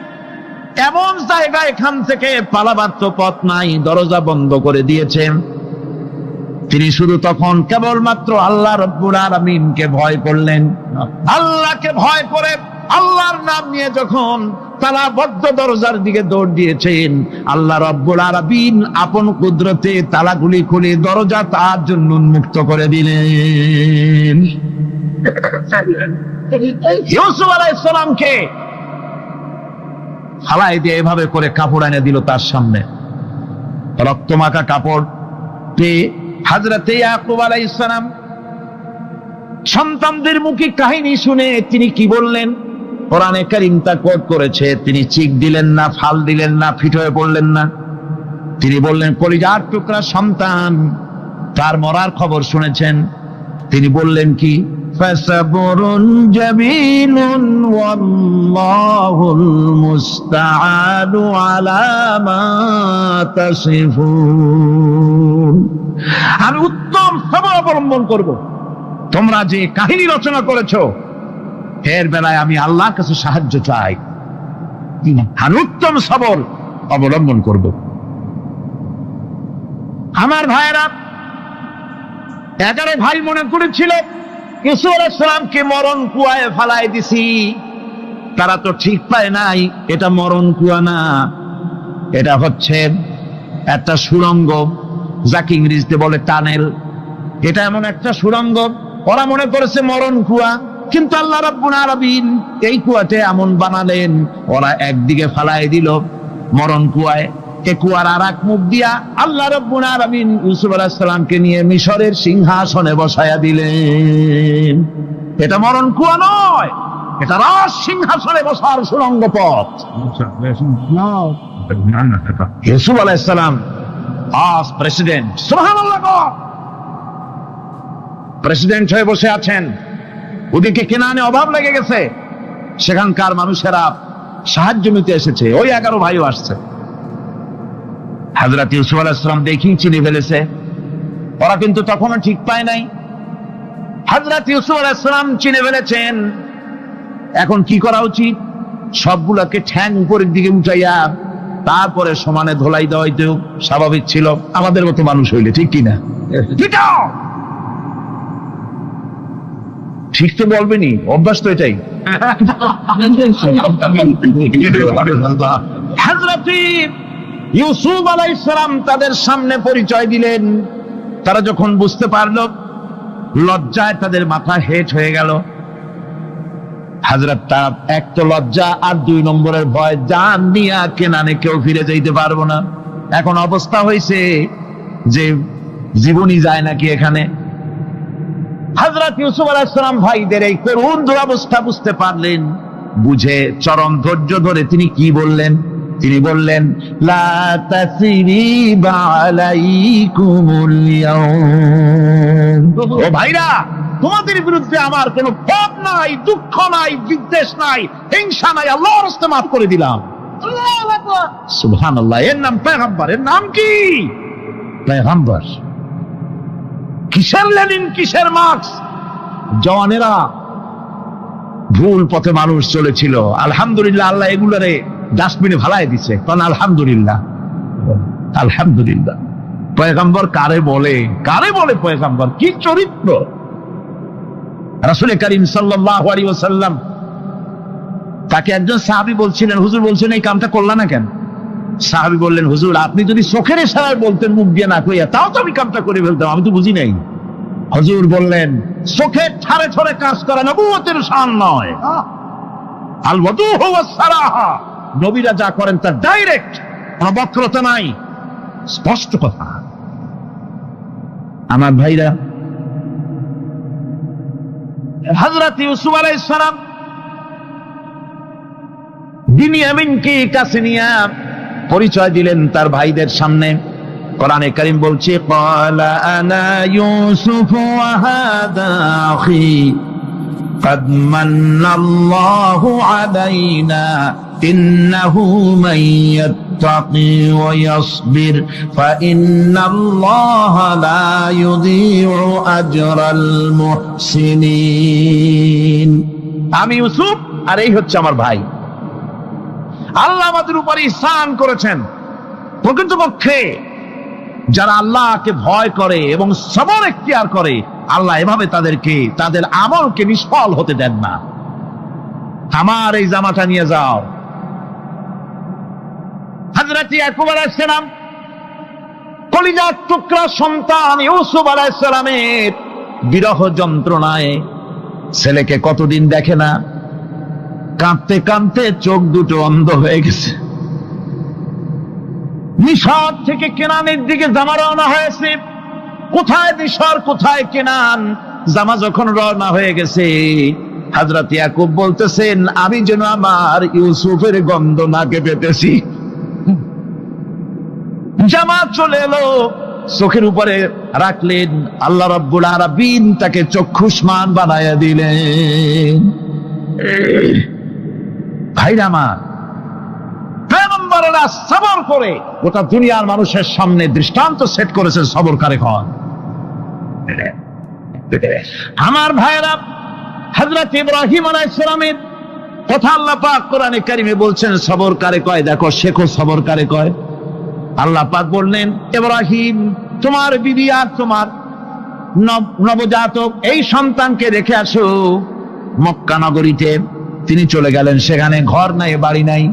এমন জায়গা, এখান থেকে পালাবার তো পথ নাই, দরজা বন্ধ করে দিয়েছেন। তিনি শুধু তখন কেবলমাত্র আল্লাহ রাব্বুল আলামিনকে ভয় করলেন। আল্লাহকে ভয় করে আল্লাহর নাম নিয়ে যখন তালাবদ্ধ দরজার দিকে দৌড় দিয়েছেন, আল্লাহ রাব্বুল আলামিন আপন কুদরতে তালাগুলি খুলে দরজা তার জন্য উন্মুক্ত করে দিলেন। ইউসুফ আলাইহিস সালামকে ফালাই দিয়ে এভাবে করে কাপড় এনে দিল তার সামনে, রক্তমাখা কাপড় পেয়ে হযরত ইয়াকুব আলাইহিস সালাম সন্তানদের মুখে কাহিনী শুনে তিনি কি বললেন? কোরআনে কারীম তা কোট করেছে। তিনি চিক দিলেন না, ফাল দিলেন না, ফিট হয়ে পড়লেন না। তিনি বললেন, কলিজার টুকরা সন্তান তার মরার খবর শুনেছেন। তিনি বললেন কি? ফাসাবরুন জামিলুন ওয়াল্লাহুল মুস্তাআনু আলা মা তাসিফুন। আমি উত্তম সবর অবলম্বন করব। তোমরা যে কাহিনী রচনা করেছো এর বেলায় আমি আল্লাহর কাছে সাহায্য চাই। আমি উত্তম সবর অবলম্বন করব। আমার ভাইয়েরা, 11 ভাই মনে করেছিল ইউসুফ আলাইহিস সালামকে মরণ কুয়ায় ফালাই দিছি। তারা তো ঠিক পায় নাই এটা মরণ কুয়া না, এটা হচ্ছে একটা সুড়ঙ্গ, যাকে ইংরেজিতে বলে টানেল। এটা এমন একটা সুড়ঙ্গ, ওরা মনে করেছে মরণ কুয়া। কিন্তু আল্লাহ রাব্বুল আলামিন এই কুয়াতে এমন বানালেন, ওরা একদিকে ফালাই দিল মরণ কুয়ায়, এ কুয়ার আর এক মুখ দিয়া আল্লাহ রাব্বুল আলামিন ইউসুফ আলাইহিস সালামকে নিয়ে মিশরের সিংহাসনে বসায়া দিলেন। এটা মরণ কুয়া নয়, এটা রাজ সিংহাসনে বসার সুড়ঙ্গ পথ। ইউসুফ আলাইহিস সালাম আজ প্রেসিডেন্ট, সুবহানাল্লাহ, প্রেসিডেন্ট হয়ে বসে আছেন। ওদিকে কেনানে অভাব লেগে গেছে, সেখানকার মানুষেরা সাহায্য নিতে এসেছে। ওই 11 ভাইও আসছে। হযরত ইউসুফ আলাইহিস সালাম দেখেই চিনে ফেলেছে। ওরা কিন্তু তখনও ঠিক পায় নাই। হযরত ইউসুফ আলাইহিস সালাম চিনে ফেলেছেন। এখন কি করা উচিত? সবগুলোকে ঠ্যাং উপরের দিকে উঠাইয়া তারপরে সমানে ধোলাই দেওয়াই তো স্বাভাবিক ছিল, আমাদের মতো মানুষ হইলে, ঠিক কিনা? ঠিক তো বলবেনি, অভ্যাস তো এটাই। হযরত ইউসুফ আলাইহিস সালাম তাদের সামনে পরিচয় দিলেন। তারা যখন বুঝতে পারল, লজ্জায় তাদের মাথা হেট হয়ে গেল। হযরত তার এক তো লজ্জা, আর 2 নম্বরের ভয়, জান নিয়া কেনানে কেউ ফিরে যাইতে পারবো না। এখন অবস্থা হয়েছে যে জীবনই যায় নাকি এখানে। হযরত ইউসুফ আলাইহিস সালাম ভাইদের এই করুণ দুরবস্থা বুঝতে পারলেন। বুঝে চরম ধৈর্য ধরে তিনি কি বললেন? তিনি বললেন, লা তাসরিবা আলাইকুমুল ইয়াউম। ও ভাইরা, তোমাদের বিরুদ্ধে আমার কোনো পাপ নাই, দুঃখ নাই, বিদ্বেষ নাই, হিংসা নাই, আল্লাহর রাস্তায় মাফ করে দিলাম। আল্লাহু আকবার, সুবহানাল্লাহ। এর নাম পয়গম্বর। এর নাম কি? পয়গম্বর। কিসের লেনিন, কিসের মার্কস? জওয়ানেরা, ভুল পথে মানুষ চলেছিল। আলহামদুলিল্লাহ, আল্লাহ এগুলারে ডাস্টবিনে ফালাই দিছে। কারণ আলহামদুলিল্লাহ, আলহামদুলিল্লাহ। পয়গম্বর কারে বলে? কারে বলে পয়গম্বর? কি চরিত্র! রাসূল করিম সাল্লাল্লাহু আলাইহি ওয়াসাল্লাম তাকে একজন সাহাবী বলছিলেন, হুজুর বলছেন এই কামটা করলা না কেন? সাহাবী বললেন, হুজুর আপনি যদি চোখের ইশারায় বলতেন, মুখ দিয়ে না কইয়া, তাও তো আমি কামটা করে ফেলতাম, আমি তো বুঝি নাই। হুজুর বললেন, চোখের ঠারে ঠারে কাজ করা নবুয়তের শান নয়। আল ওয়াদুহু ওয়াস সারাহা, নবীরা যা করেন তা ডাইরেক্ট, কোনো বক্রতা নাই, স্পষ্ট কথা। আমার ভাইরা, হযরত ইউসুফ আলাইহিস সালাম বিনিয়ামিনকে কাছে নিয়ে পরিচয় দিলেন তার ভাইদের সামনে। কোরআনে কারীম বলছে, ক্বালা আনা ইউসুফ ওয়া হাদা আখি قد من الله علينا إنه من يتقي ويصبر فإن الله لا يضيع أجر المحسنين। আমি ইউসুফ আর এই হচ্ছে আমার ভাই। আল্লাহ আমাদের উপর ইহসান করেছেন। প্রকৃতপক্ষে যারা আল্লাহকে ভয় করে এবং সবর এখতিয়ার করে, আল্লাহ এভাবে তাদেরকে তাদের আমলকে নিষ্ফল হতে দেন না। আমার এই জামাটা নিয়ে যাও। হযরত ইয়াকুব আলাইহিস সালাম কলিজার টুকরা সন্তান ইউসুফ আলাইহিস সালামের বিরহ যন্ত্রণায় ছেলেকে কতদিন দেখে না, কাঁদতে কাঁদতে চোখ দুটো অন্ধ হয়ে গেছে। মিশর থেকে কেনানের দিকে জামা রওনা হয়েছে। কোথায় মিশর, কোথায় কেনান? জামা যখন রওনা হয়ে গেছে, হযরত ইয়াকুব বলতেছেন, আমি যেন আমার ইউসুফের গন্ধ নাকে পেতেছি। জামা চলে এলো, চোখের উপরে রাখলেন, আল্লাহ রাব্বুল আলামিন তাকে চক্ষুষ্মান বানায়া দিলেন। ভাইরা আমার, পয়গম্বরেরা সবর করে গোটা দুনিয়ার মানুষের সামনে দৃষ্টান্ত সেট করেছেন সবরকারী হন। আমার ভাইরা, হযরত ইব্রাহিম আলাইহিস সালামের কথা আল্লাহ পাক কোরআনে কারিমে বলছেন সবরকারী কয়, দেখো শেখো সবরকারী কয়। আল্লাহ পাক বললেন, ইব্রাহিম তোমার বিবি আর তোমার নবজাতক এই সন্তানকে রেখে আসো মক্কা নগরীতে। তিনি চলে গেলেন, সেখানে ঘর নাই, বাড়ি নাই,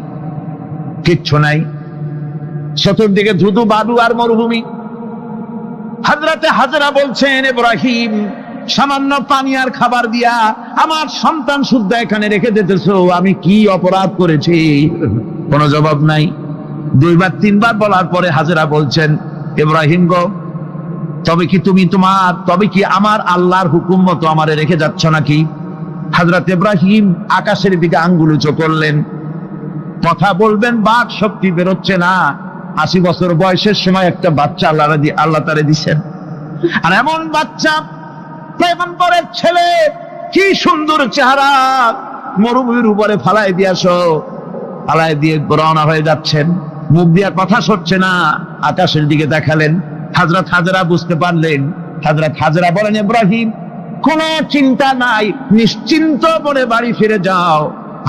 কিচ্ছু নাই, চতুর্দিকে ধুধু বালু আর মরুভূমি। হযরতে হাজরা বলছেন, ইব্রাহিম সামান্য পানি আর খাবার দিয়া আমার সন্তান শুদ্ধ এখানে রেখে দিতেছো, আমি কি অপরাধ করেছি? কোনো জবাব নাই। দুইবার তিনবার বলার পরে হাজরা বলছেন, ইব্রাহিম গো, তবে কি আমার আল্লাহর হুকুম মতো আমারে রেখে যাচ্ছ নাকি? হযরত ইব্রাহিম আকাশের দিকে আঙ্গুল উঁচু করলেন। কথা বলবেন, বাক শক্তি বেরোচ্ছে না। 80 বছর বয়সের সময় একটা বাচ্চা আল্লাহ তারে দিচ্ছেন। আর এমন বাচ্চা, পয়গম্বরের ছেলে, কি সুন্দর চেহারা, মরুভূমির উপরে ফালাই দিয়ে রওনা হয়ে যাচ্ছেন। মুখ দিয়া কথা সরছে না, আকাশের দিকে দেখালেন। হযরত হাজরা বুঝতে পারলেন। হযরত হাজরা বলেন, ইব্রাহিম কোনো চিন্তা নাই, নিশ্চিন্ত মনে বাড়ি ফিরে যাও।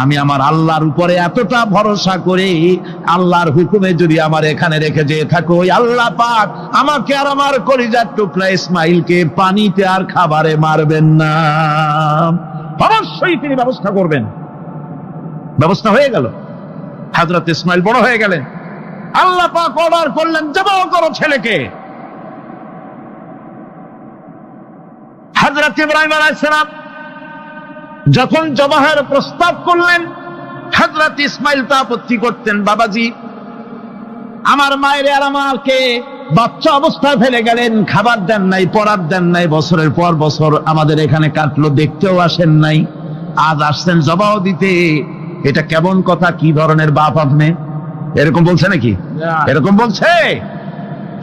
আমি আমার আল্লাহর উপরে এতটা ভরসা করে আল্লাহর হুকুমে যদি আমার এখানে রেখে যেয়ে থাকো, ওই আল্লাহ পাক আমাকে আর আমার কলিজার টুকরা ইসমাইলকে পানিতে আর খাবারে মারবেন না, অবশ্যই তিনি ব্যবস্থা করবেন। ব্যবস্থা হয়ে গেল। হযরত ইসমাইল বড় হয়ে গেলেন। আল্লাহ পাক অর্ডার করলেন, জবাহ করো ছেলেকে। হযরত ইব্রাহিম আলাইহিস সালাম যখন জবাহের প্রস্তাব করলেন, হযরত ইসমাইল তা আপত্তি করতেন, বাবাজি আমার মায়ের আর আমাকে বাচ্চা অবস্থায় ফেলে গেলেন, খাবার দেন নাই, পরার দেন নাই, বছরের পর বছর আমাদের এখানে কাটলো, দেখতেও আসেন নাই, আজ আসছেন জবাহ দিতে। এটা কেমন কথা? কি ধরনের বাপ আপনি? এরকম বলছে নাকি? এরকম বলছে।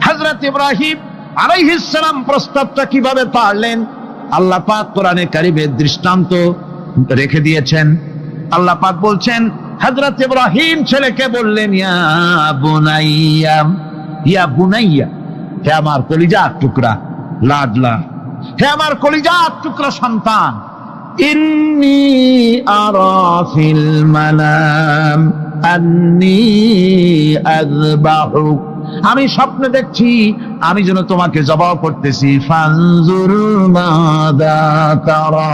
হযরত ইব্রাহিম আলাইহিস সালাম প্রস্তাবটা কিভাবে পারলেন? আল্লাহ পাক কোরআনে কারিমে দৃষ্টান্ত রেখে দিয়েছেন। আল্লাহ পাক বলছেন, হযরত ইব্রাহিম ছেলেকে বললেন, ইয়া বুনাইয়া, হে আমার কলিজার টুকরা লাডলা, হে আমার কলিজার টুকরা সন্তান, ইন্নী আরা ফিল মানাম আন্নী আযবাহুক, আমি স্বপ্নে দেখছি আমি যেন তোমাকে জবাহ করতেছি। ফানজুর মাযা তারা,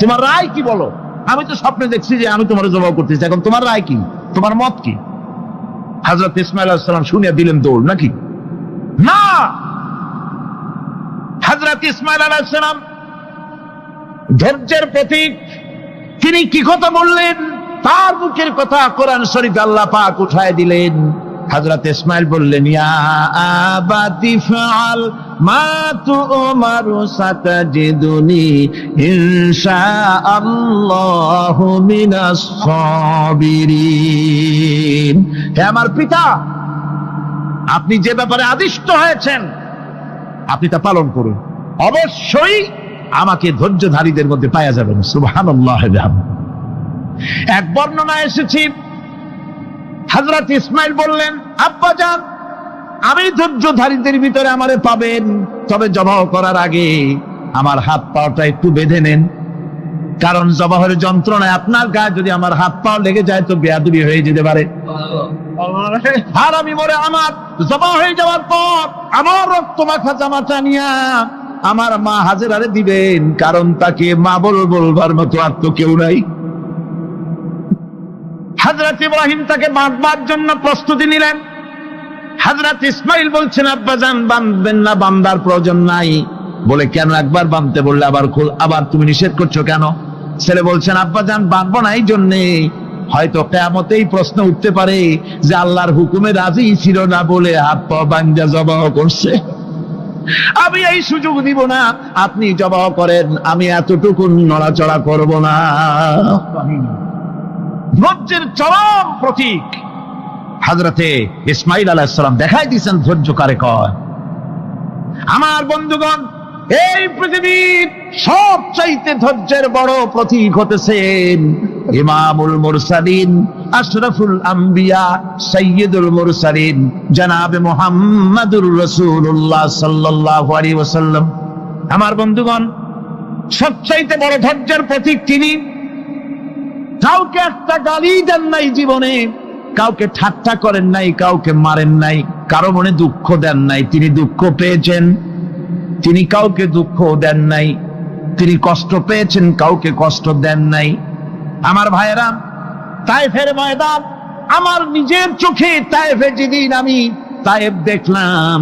তোমার রায় কি বলো? আমি তো স্বপ্নে দেখছি যে আমি তোমার জবাহ করতেছি, এখন তোমার রায় কি, তোমার মত কি? হযরত ইসমাঈল আলাইহিস সালাম শুনিয়া দিলেন দৌড়, নাকি? না, হযরত ইসমাঈল আলাইহিস সালাম ধৈর্যের প্রতীক। তিনি কি কথা বললেন? তার মুখের কথা কোরআন শরীফে আল্লাহ পাক উঠায় দিলেন। হযরত ইসমাঈল বললেন, ইয়া আবাতি ফাআল মা তু'মারু সাতাজিদুনি ইনশাআল্লাহু মিনাস সাবিরিন। হে আমার পিতা, আপনি যে ব্যাপারে আদিষ্ট হয়েছেন আপনি তা পালন করুন, অবশ্যই আমাকে ধৈর্যধারীদের মধ্যে পাওয়া যাবেন। সুবহানাল্লাহ। এক বর্ণনায় এসেছে হযরত ইসমাঈল বললেন, আব্বাজান, আমি ধৈর্যধারীদের ভিতরে আমারে পাবেন, তবে জবাহ করার আগে আমার হাত পাটা একটু বেঁধে নেন, কারণ জবাহের যন্ত্রণায় আপনার গায়ে যদি আমার হাত পা লেগে যায় তো বেয়াদবি হয়ে যেতে পারে। আর আমি মরে আমার জবাহ হয়ে যাওয়ার পর আমার রক্ত মাখা জামাটা নিয়া আমার মা হাজেরারে দিবেন, কারণ তাকে মা বলবার মতো আর তো কেউ নাই। হযরত ইব্রাহিম তাকে বাঁধবার জন্য প্রস্তুতি নিলেন। হযরত ইসমাঈল বলছেন, আব্বাজান, বাঁধবেন না, বান্দার প্রয়োজন নাই। বলে, কেন? একবার বাঁধতে বললে আবার তুমি নিষেধ করছো কেন? ছেলে বলছেন, আব্বাজান, বাঁধবো না এই জন্যে, হয়তো কিয়ামতেই প্রশ্ন উঠতে পারে যে আল্লাহর হুকুমে রাজি ছিল না বলে হাত পা বাঁধা জবাহ করছে। আমি এই সুযোগ দিব না, আপনি জবাহ করেন, আমি এতটুকু নড়াচড়া করব না। ধৈর্যের চরম প্রতীক হযরতে ইসমাঈল আলাইহিস সালাম দেখাই দিয়েছেন ধৈর্য কারে কয়। আমার বন্ধুগণ, এই পৃথিবীর সবচাইতে ধৈর্যের বড় প্রতীক হতেছেন ইমামুল মুরসালিন, আশরাফুল আম্বিয়া, সাইয়্যিদুল মুরসালিন, জনাবে মুহাম্মাদুর রাসূলুল্লাহ সাল্লাল্লাহু আলাইহি ওয়াসাল্লাম। আমার বন্ধুগণ, সবচাইতে বড় ধৈর্যের প্রতীক তিনি। কাউকে একটা গালি দেন নাই জীবনে, কাউকে ঠাট্টা করেন নাই, কাউকে মারেন নাই, কারো মনে দুঃখ দেন নাই। তিনি দুঃখ পেয়েছেন, তিনি কাউকে দুঃখ দেন নাই। তিনি কষ্ট পেয়েছেন, কাউকে কষ্ট দেন নাই। আমার ভাইয়েরা, তায়েফের ময়দান, আমার নিজের চোখে তায়েফে যেদিন আমি তায়েফ দেখলাম,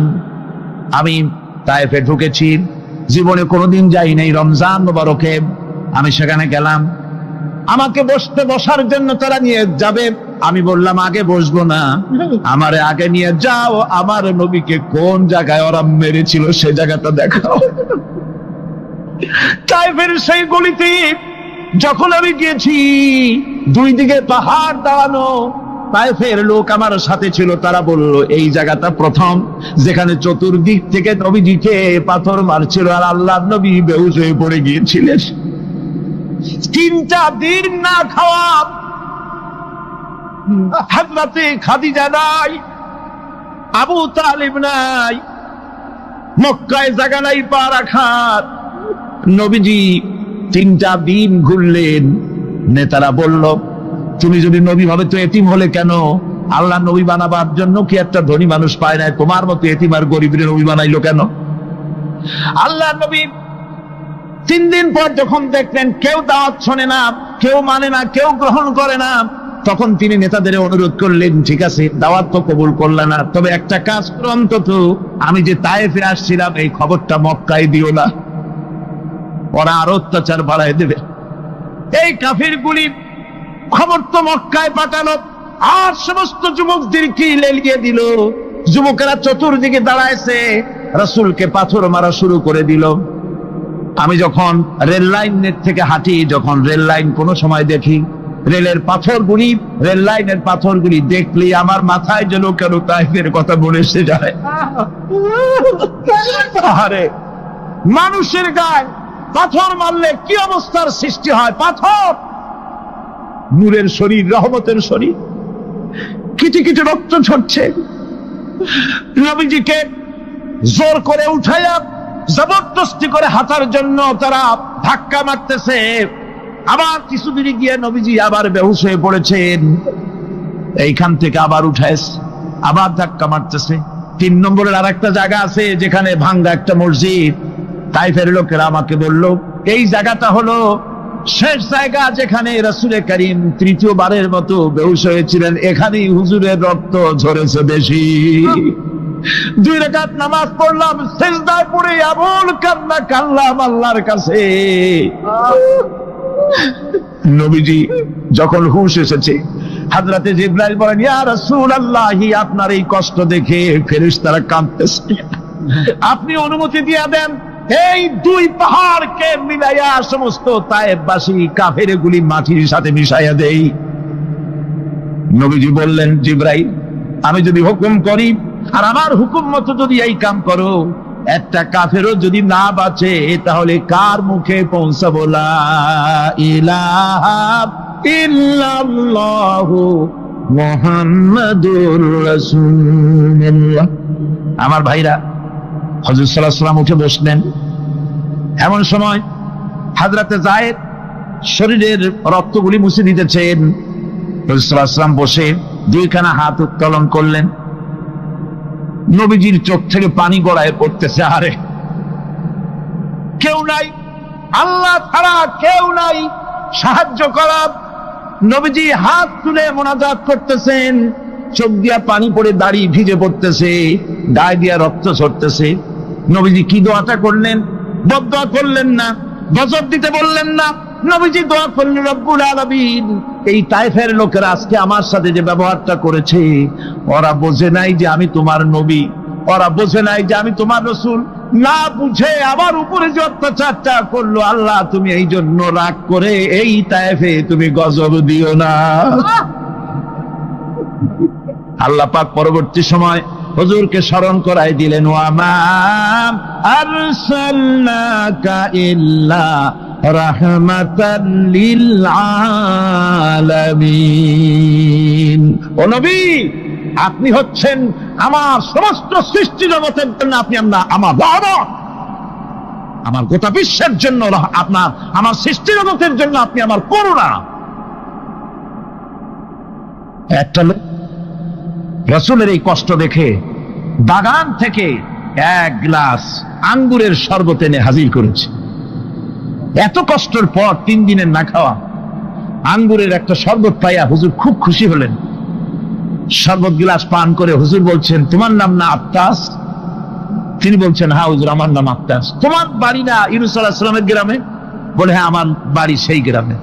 আমি তায়েফে ঢুকেছি, জীবনে কোনোদিন যাই নাই। রমজান মোবারকে আমি সেখানে গেলাম, আমাকে বসার জন্য তারা নিয়ে যাবে। আমি বললাম, আগে বসবো না, আমারে আগে নিয়ে যাও, আমার নবীকে কোন জায়গায় ওরা মেরেছিল সে জায়গাটা দেখাও। তায়েফের সেই গলিতে যখন আমি গিয়েছি, দুই দিকে পাহাড় দাঁড়ানো, তায়েফের লোক আমার সাথে ছিল, তারা বলল, এই জায়গাটা প্রথম যেখানে চতুর্দিক থেকে নবীজিকে পাথর মারছিল আর আল্লাহর নবী বেহুশ হয়ে পড়ে গিয়েছিলেন। 3টা দিন না খাওয়া, হযরতে খাদিজা নাই, আবু তালিব নাই, মক্কায় জায়গা নাই পা রাখার। নবীজি 3টা দিন ঘুরলেন। নেতারা বলল, তুমি যদি নবী ভাবে তো এতিম হলে কেন? আল্লাহ নবী বানাবার জন্য কি একটা ধনী মানুষ পায় না? তোমার মতো এতিম আর গরিবের নবী বানাইলো কেন? আল্লাহ নবী 3 দিন পর যখন দেখলেন কেউ দাওয়াত শোনে না, কেউ মানে না, কেউ গ্রহণ করে না, তখন তিনি নেতাদের অনুরোধ করলেন, ঠিক আছে, দাওয়াত তো কবুল করলে না, তবে একটা কাজ করো, অন্তত আমি যে তায়েফে আসছিলাম এই খবরটা মক্কায় দিও না, ওরা আরো অত্যাচার বাড়ায় দেবে। এই কাফিরগুলি খবর তো মক্কায় পাঠালো, আর সমস্ত যুবকদেরকে লেলিয়ে দিল। যুবকেরা চতুর্দিকে দাঁড়াইছে, রাসূলকে পাথর মারা শুরু করে দিল। আমি যখন রেল লাইনের থেকে হাঁটি, যখন রেল লাইন কোনো সময় দেখি, রেলের পাথরগুলি, রেল লাইনের পাথরগুলি দেখলে আমার মাথায় যেন কেন তায়েফের কথা মনে এসে যায়। আরে মানুষের গায়ে পাথর মারলে কি অবস্থার সৃষ্টি হয়! পাথর নূরের শরীর, রহমতের শরীর, কিটি কিটি রক্ত ঝরছে। নবীজিকে জোর করে উঠাইয়া জবরদস্তি করে হাঁটার জন্য তারা ধাক্কা মারতেছে। আবার কিছুদিন গিয়ে নবীজি আবার বেহুশ হয়ে পড়েছেন, এইখান থেকে আবার উঠাইছে, আবার ধাক্কা মারতেছে। 3 নম্বরের আর একটা জায়গা আছে যেখানে ভাঙ্গা একটা মসজিদ। তায়েফের লোকেরা আমাকে বলল, এই জায়গাটা হলো শেষ জায়গা যেখানে রাসূল করিম 3য়-বারের মতো বেহুশ হয়েছিলেন, এখানেই হুজুরের রক্ত ঝরেছে বেশি। 2 রাকাত নামাজ পড়লাম, সিজদায় পড়ে এমন কান্না কাঁদলাম আল্লাহর কাছে। নবীজি যখন হুঁশ এসেছে, হযরতে জিবরাইল বলেন, ইয়া রাসূলুল্লাহ, আপনার এই কষ্ট দেখে ফেরেশতারা কাঁদতেছে, আপনি অনুমতি দিয়ে দেন এই দুই পাহাড়কে মিলাইয়া সমস্ত তায়েফবাসী কাফেরগুলি মাটির সাথে মিশাইয়া দেই। নবীজি বললেন, জিবরাইল, আমি যদি হুকুম করি আর আমার হুকুম মতো যদি এই কাম করো, একটা কাফেরও যদি না বাঁচে তাহলে কার মুখে পৌঁছাবো লা ইলাহা ইল্লাল্লাহু মুহাম্মাদুর রাসূলুল্লাহ। আমার ভাইরা, হযরত সাল্লাল্লাহু আলাইহি ওয়াসাল্লাম উঠে বসলেন। এমন সময় হযরতে যায়েদ শরীরের রক্তগুলি মুছে দিতেছেন। হযরত সাল্লাল্লাহু আলাইহি ওয়াসাল্লাম বসে দুইখানা হাত উত্তোলন করলেন। নবীজির চোখ থেকে পানি গড়ায় পড়তেছে। আরে কেউ নাই, আল্লাহ ছাড়া কেউ নাই সাহায্য করার। নবীজি হাত তুলে মোনাজাত করতেছেন, চোখ দিয়া পানি পড়ে দাড়ি ভিজে পড়তেছে, গায়ে দিয়া রক্ত ঝরতেছে। নবীজি কি দোয়াটা করলেন? বদদোয়া করলেন না, গজব দিতে বললেন না। নবীজি দোয়া করলেন, রব্বুল আলামিন, এই তায়েফের লোকেরা আজকে আমার সাথে যে ব্যবহারটা করেছে, ওরা বোঝে নাই যে আমি তোমার নবী, ওরা বোঝে নাই যে আমি তোমার রাসূল, না বুঝে আমার উপরে যে অত্যাচারটা করলো, আল্লাহ তুমি এই জন্য রাগ করে এই তায়েফে তুমি গজব দিও না। আল্লাহ পাক পরবর্তী সময় হুজুরকে স্মরণ করাই দিলেন, ওয়ামা আরসালনাকা ইল্লা রাহমাতাল লিল আলামিন। ও নবী, আপনি হচ্ছেন আমার সমস্ত সৃষ্টি জগতের জন্য, আপনি আমার রহমত, আমার গোটা বিশ্বের জন্য আপনার, আমার সৃষ্টি জগতের জন্য আপনি আমার করুণা। একটা লোক রাসূলের এই কষ্ট দেখে বাগান থেকে এক গ্লাস আঙ্গুরের শরবত এনে হাজির করেছে। এত কষ্টের পর 3 দিনের না খাওয়া আঙ্গুরের একটা শরবত পাইয়া হুজুর খুব খুশি হলেন। শরবত গ্লাস পান করে হুজুর বলছেন, তোমার নাম না আত্তাস? তিনি বলছেন, হ্যাঁ হুজুর, আমার নাম আত্তাস। তোমার বাড়ি না ইউনূস আলাইহিস সালামের গ্রামে? বলে, হ্যাঁ, আমার বাড়ি সেই গ্রামে।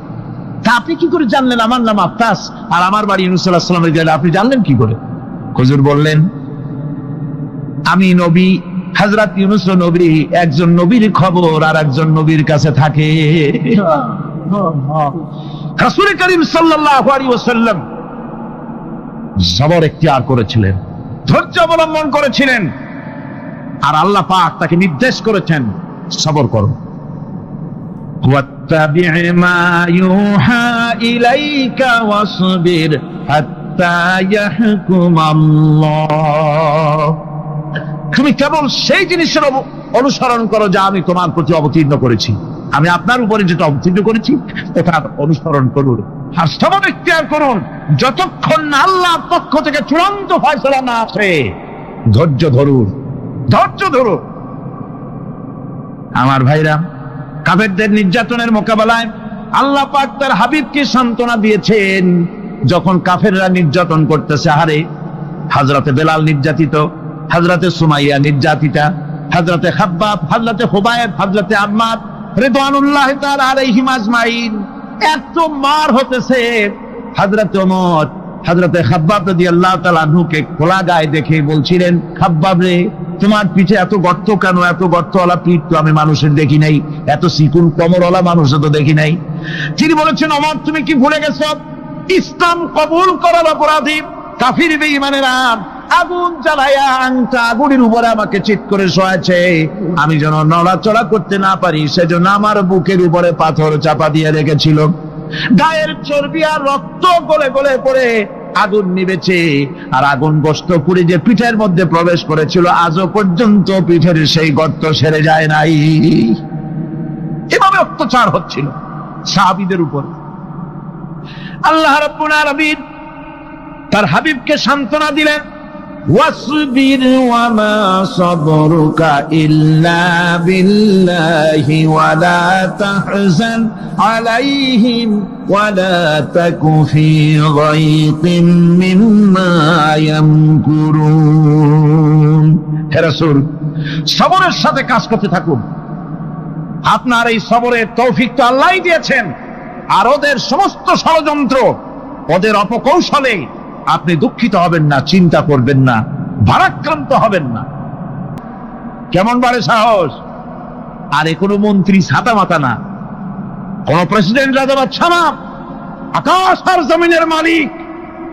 তা আপনি কি করে জানলেন আমার নাম আত্তাস আর আমার বাড়ি ইউনূস আলাইহিস সালামের গ্রামে? আপনি জানলেন কি করে? হুজুর বললেন, আমি নবী, হযরত ইউনূস নবী, একজন নবীর খবর আর একজন নবীর কাছে থাকে। রাসূল করিম সাল্লাল্লাহু আলাইহি ওয়াসাল্লাম সবর ইখতিয়ার করেছিলেন, ধৈর্য অবলম্বন করেছিলেন, আর আল্লাহ পাক তাকে নির্দেশ করেছেন, সবর করো। ওয়াত্তাবি' মা ইউহা ইলাইকা ওয়াসবির হাত্তা ইয়াহকুম আল্লাহ। তুমি কেবল সেই জিনিসের অনুসরণ করো যা আমি তোমার প্রতি অবতীর্ণ করেছি। আমি আপনার উপরে যেটা অবতীর্ণ করেছি ওটার অনুসরণ করুন, আর সবর ইখতিয়ার করুন যতক্ষণ না আল্লাহর পক্ষ থেকে চূড়ান্ত ফয়সালা না আসে। ধৈর্য ধরুন, ধৈর্য ধরুন। আমার ভাইরা, কাফেরদের নির্যাতনের মোকাবেলায় আল্লাহ পাক তার হাবিবকে সান্ত্বনা দিয়েছেন। যখন কাফেররা নির্যাতন করতেছে, হারে হযরতে বেলাল নির্যাতিত, হযরতে সুমাইয়া নির্যাতিতা, হযরতে খাব্বাব, হযরতে হুবায়ব, হযরতে আম্মার রিদওয়ানুল্লাহি তাআলা আলাইহিম আজমাইন, এত মার হতেছে। হযরতে ওমর হযরতে খাব্বাব রাদিয়াল্লাহু তাআলা আনহুকে খোলা গায়ে দেখে বলছিলেন, খাব্বাব রে, তোমার পিঠে এত গর্ত কেন? এত গর্তওয়ালা পিঠ তো আমি মানুষের দেখি নাই, এত চিকুন কোমরওয়ালা মানুষও তো দেখি নাই। তিনি বলেছেন, ওমর, তুমি কি ভুলে গেছো? ইসলাম কবুল করার অপরাধী কাফির বেঈমানেরা আগুন জ্বালায়া আংটা আগুনের উপরে আমাকে চিৎ করে শোয়াছে। আমি যেন নড়াচড়া করতে না পারি সেজন্য আমার বুকের উপরে পাথর চাপা দিয়ে রেখেছিল। গায়ের চর্বি আর রক্ত গলে গলে পড়ে আগুন নিবেছে, আর আগুন গোশত পুড়ে যে পিঠের মধ্যে প্রবেশ করেছিল আজও পর্যন্ত পিঠের সেই গর্ত সেরে যায় নাই। এভাবে অত্যাচার হচ্ছিল সাহাবীদের উপর। আল্লাহ রাব্বুল আলামিন তার হাবিবকে সান্ত্বনা দিলেন, ওয়াসবির ওয়ামা সাবরুকা ইল্লা বিল্লাহি ওয়ালা তাহজান আলাইহিম ওয়ালা তাকু ফি গায়তিম মিম্মা ইয়ামকুরুন। হে রাসূল, সবরের সাথে কাজ করতে থাকুন। আপনার এই সবরের তৌফিক তো আল্লাহই দিয়েছেন, আর ওদের সমস্ত ষড়যন্ত্র ওদের অপকৌশলে আপনি দুঃখিত হবেন না, চিন্তা করবেন না, ভারাক্রান্ত হবেন না। কেমন বাড়ে সাহস! আরে কোন মন্ত্রী ছাতা মাতা না, কোন প্রেসিডেন্ট রাজা বাদশা না, আকাশ আর জমিনের মালিক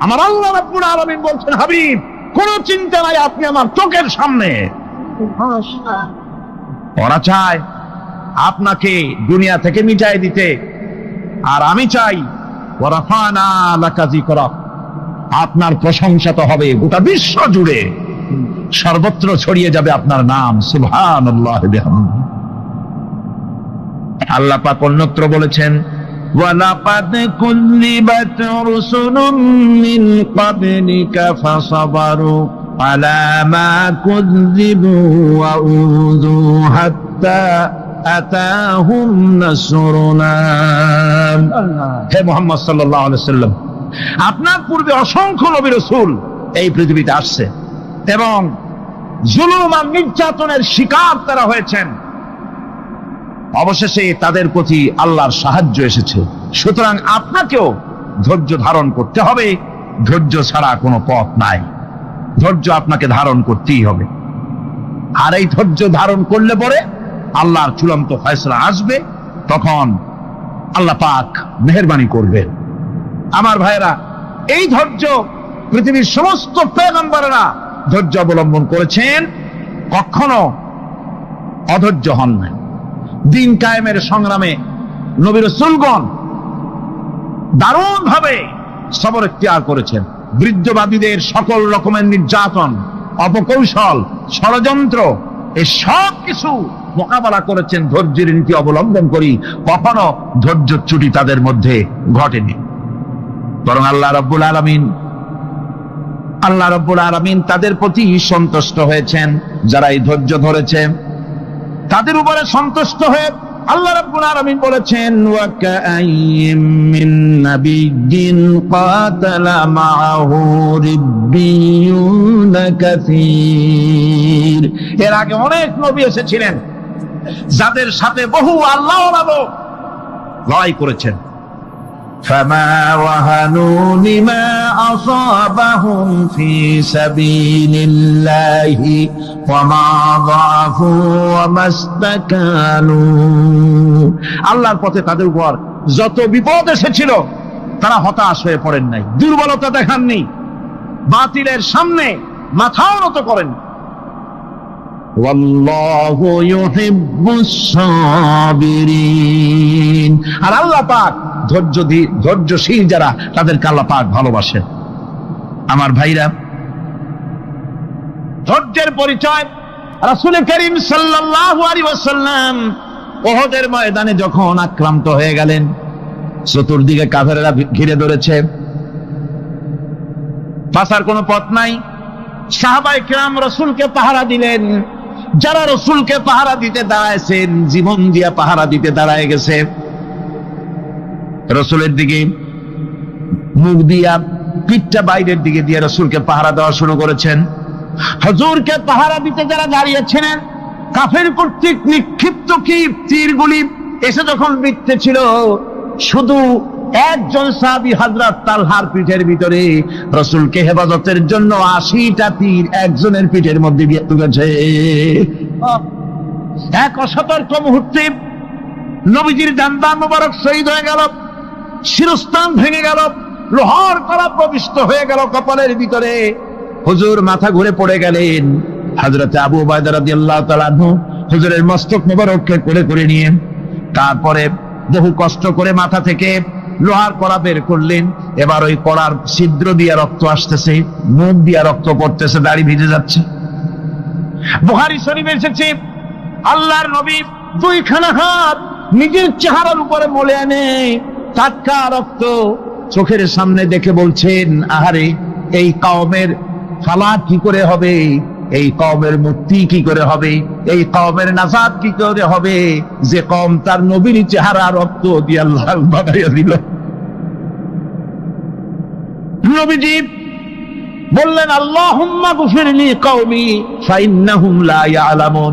আমার আল্লাহ রাব্বুল আলামিন বলছেন, হাবিব কোন চিন্তা নাই, আপনি আমার চোখের সামনে। ওরা চায় আপনাকে দুনিয়া থেকে মিটাই দিতে, আর আমি চাই ওয়ারাফানা লাকা যিকরাক, আপনার প্রশংসা তো হবে গোটা বিশ্ব জুড়ে, সর্বত্র ছড়িয়ে যাবে আপনার নাম। সুবহানাল্লাহ বিহামদিহি। আল্লাহ পাক অন্যত্র বলেছেন, ওয়ালাকাদ কুযযিবাত রুসুলুম মিন ক্বাবলিকা ফাসাবারু আলা মা কুযযিবু ওয়া উযু হাত্তা আতাহুম নাসরুনা। হে মুহাম্মদ সাল্লাল্লাহু আলাইহি ওয়াসাল্লাম, আপনার পূর্বে অসংখ্য নবী রাসূল এই পৃথিবীতে আসছে এবং জুলুম আর নির্যাতনের শিকার তারা হয়েছেন। অবশেষে তাদের প্রতি আল্লাহর সাহায্য এসেছে। সুতরাং আপনাকেও ধৈর্য ধারণ করতে হবে, ধৈর্য ছাড়া কোনো পথ নাই। ধৈর্য আপনাকে ধারণ করতেই হবে, আর এই ধৈর্য ধারণ করলে পরে আল্লাহর চূড়ান্ত ফয়সালা আসবে, তখন আল্লাহ পাক মেহেরবানি করবেন। আমার ভাইরা, এই ধৈর্য পৃথিবীর সমস্ত পয়গম্বরেরা ধৈর্য অবলম্বন করেছেন, কখনো অধৈর্য হন নাই। দিন কায়েমের সংগ্রামে নবী রাসূলগণ দারুণ ভাবে সবর ইখতিয়ার করেছেন। বৃদ্ধবাদীদের সকল রকমের নির্যাতন, অপকৌশল, ষড়যন্ত্র, এই সব কিছু মোকাবেলা করেছেন ধৈর্যের নীতি অবলম্বন করি। কখনো ধৈর্যচ্যুতি তাদের মধ্যে ঘটেনি, বরং আল্লাহ রাব্বুল আলামিন তাদের প্রতি সন্তুষ্ট হয়েছেন। যারা এই ধৈর্য ধরেছে তাদের উপরে সন্তুষ্ট হয়ে আল্লাহ রাব্বুল আলামিন বলেছেন, ওয়া কাআইয়্যিম মিন নাবিয়্যিন কাতালা মাআহু রিব্বিয়ুনা কাসীর। এর আগে অনেক নবী এসেছিলেন যাদের সাথে বহু আল্লাহওয়ালা লোক লড়াই করেছেন। فما وهنوا لما أصابهم في سبيل الله وما ضعفوا وما استكانوا। আল্লাহর পথে তাদের উপর যত বিপদ এসেছিল তারা হতাশ হয়ে পড়েন নাই, দুর্বলতা দেখাননি, বাতিলের সামনে মাথাও নত করেন। ওয়াল্লাহু ইউহিব্বুস সাবিরিন। আর আল্লাহ পাক ধৈর্যশীল যারা, তাদেরকে আল্লাহ পাক ভালোবাসেন। আমার ভাইরা, ধৈর্যের পরিচয় রাসূল করিম সাল্লাল্লাহু আলাইহি ওয়াসাল্লাম উহুদের ময়দানে যখন আক্রান্ত হয়ে গেলেন, চতুর্দিকে কাফেররা ঘিরে ধরেছে, বাঁচার কোনো পথ নাই। সাহাবায়ে কেরাম রাসূলকে পাহারা দিলেন। যারা রাসূলকে পাহারা দিতে দাঁড়াইছেন, জীবন দিয়া পাহারা দিতে দাঁড়ায় গেছে, রাসূলের দিকে মুখ দিয়া, পিঠটা বাইরের দিকে দিয়ে রাসূলকে পাহারা দেওয়া শুরু করেছেন। হুজুরকে পাহারা দিতে যারা দাঁড়িয়েছিলেন, কাফের কর্তৃক নিক্ষিপ্ত কি তীরগুলি এসে যখন বিঁধতেছিল, শুধু একজন সাহাবী হযরত তালহার পিঠের ভিতরে রাসূলকে হেফাজতের জন্য 80টা তীর একজনের পিঠের মধ্যে দিয়ে ঢুকেছে। এক অসতর্ক মুহূর্তে নবীজির জানবা মুবারক শহীদ হয়ে গেল, শিরস্থান ভেঙে গেল, লোহার কড়া প্রবিষ্ট হয়ে গেল কপালের ভিতরে। হুজুর মাথা ঘুরে পড়ে গেলেন। হযরত আবু উবাইদা রাদিয়াল্লাহু তাআলা আনহু হুজুরের মস্তক মুবারককে কোলে করে নিয়ে, তারপরে বহু কষ্ট করে মাথা থেকে লোহার কড়া বের করলেন। এবার ওই কড়ার ছিদ্র দিয়ে রক্ত আসতেছে, মুখ দিয়ে রক্ত পড়তেছে, দাড়ি ভিজে যাচ্ছে। বুখারী শরীফে এসেছে, আল্লাহর নবী দুইখানা হাত নিজের চেহারার উপরে মলে এনে টাটকা রক্ত চোখের সামনে দেখে বলছেন, আহারে, এই কওমের ফালাত কি করে হবে, এই কওমের মুক্তি কি করে হবে, এই কওমের নাজাত কি করে হবে, যে কওম তার নবীর চেহারা রক্ত দিয়ে আল্লাহ বানাইয়া দিল। নবীজি বললেন, আল্লাহুম্মা গফিরলি কওমি ফাইন্নাহুম লা ইয়ালামুন।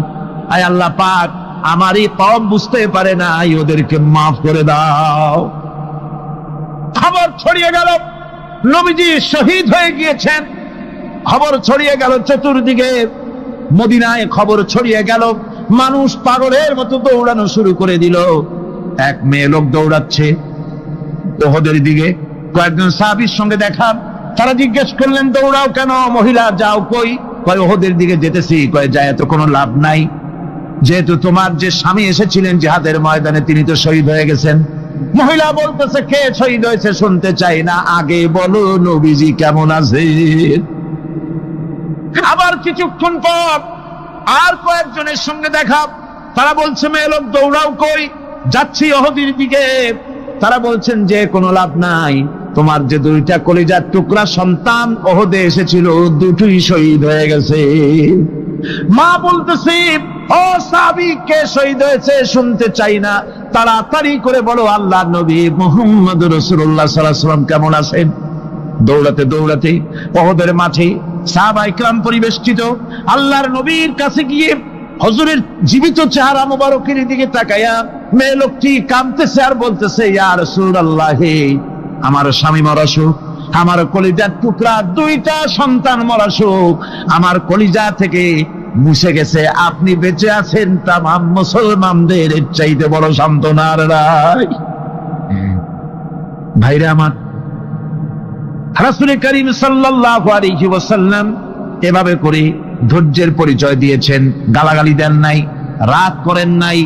আয় আল্লাহ পাক, আমার এই কওম বুঝতে পারে না, ওদেরকে মাফ করে দাও। খবর ছড়িয়ে গেল নবীজি শহীদ হয়ে গিয়েছেন। খবর ছড়িয়ে গেল চতুর্দিকে, মদিনায় খবর ছড়িয়ে গেল, মানুষ পাগলের মতো দৌড়ানো শুরু করে দিল। এক মেয়ে লোক দৌড়াচ্ছে উহুদের দিকে, কয়েকজন সাহাবীর সঙ্গে দেখা। তারা জিজ্ঞেস করলেন, দৌড়াও কেন মহিলা, যাও কই? কয় উহুদের দিকে যেতেছি। কয় যায় তো কোনো লাভ নাই, যেহেতু তোমার যে স্বামী এসেছিলেন জিহাদের ময়দানে তিনি তো শহীদ হয়ে গেছেন। মহিলা বলতেছে, কে শহীদ হয়েছে শুনতে চাই না, আগে বলো নবীজি কেমন আছে। আবার কিছুক্ষণ পর আর কয়েকজনের সঙ্গে দেখা। তারা বলছে, মেয়ে লোক দৌড়াও কই? যাচ্ছি উহুদের দিকে। তারা বলছেন যে কোনো লাভ নাই, তোমার যে দুইটা কলিজার টুকরা সন্তান উহুদে এসেছিল দুটোই শহীদ হয়ে গেছে। মা বলতেছে, ও সাহাবী, কে শহীদ হয়েছে শুনতে চাই না, তাড়াতাড়ি করে বলো আল্লাহর নবী মুহাম্মদুর রাসূলুল্লাহ সাল্লাল্লাহু আলাইহি ওয়াসাল্লাম কেমন আছেন। দৌড়াতে দৌড়াতে উহুদের মাঠে সাহাবায়ে কেরাম পরিবেষ্টিত। আল্লাহর নবীর কাছে গিয়ে হুজুরের জীবিত চেহারা মোবারকের দিকে তাকায়া মেয়ে লোকটি কাঁদতেছে আর বলতেছে, ইয়া রাসূলুল্লাহ, আমার স্বামী মরা শোক, আমার কলিজার টুকরা দুইটা সন্তান মরা শোক আমার কলিজা থেকে মুছে গেছে, আপনি বেঁচে আছেন, তামাম মুসলমানদের এর চাইতে বড় সান্ত্বনা আর নাই। ভাইরা আমার, রাসূল করিম সাল্লাল্লাহু আলাইহি ওয়াসাল্লাম এভাবে করে ধৈর্যের পরিচয় দিয়েছেন। গালাগালি দেন নাই, রাগ করেন নাই,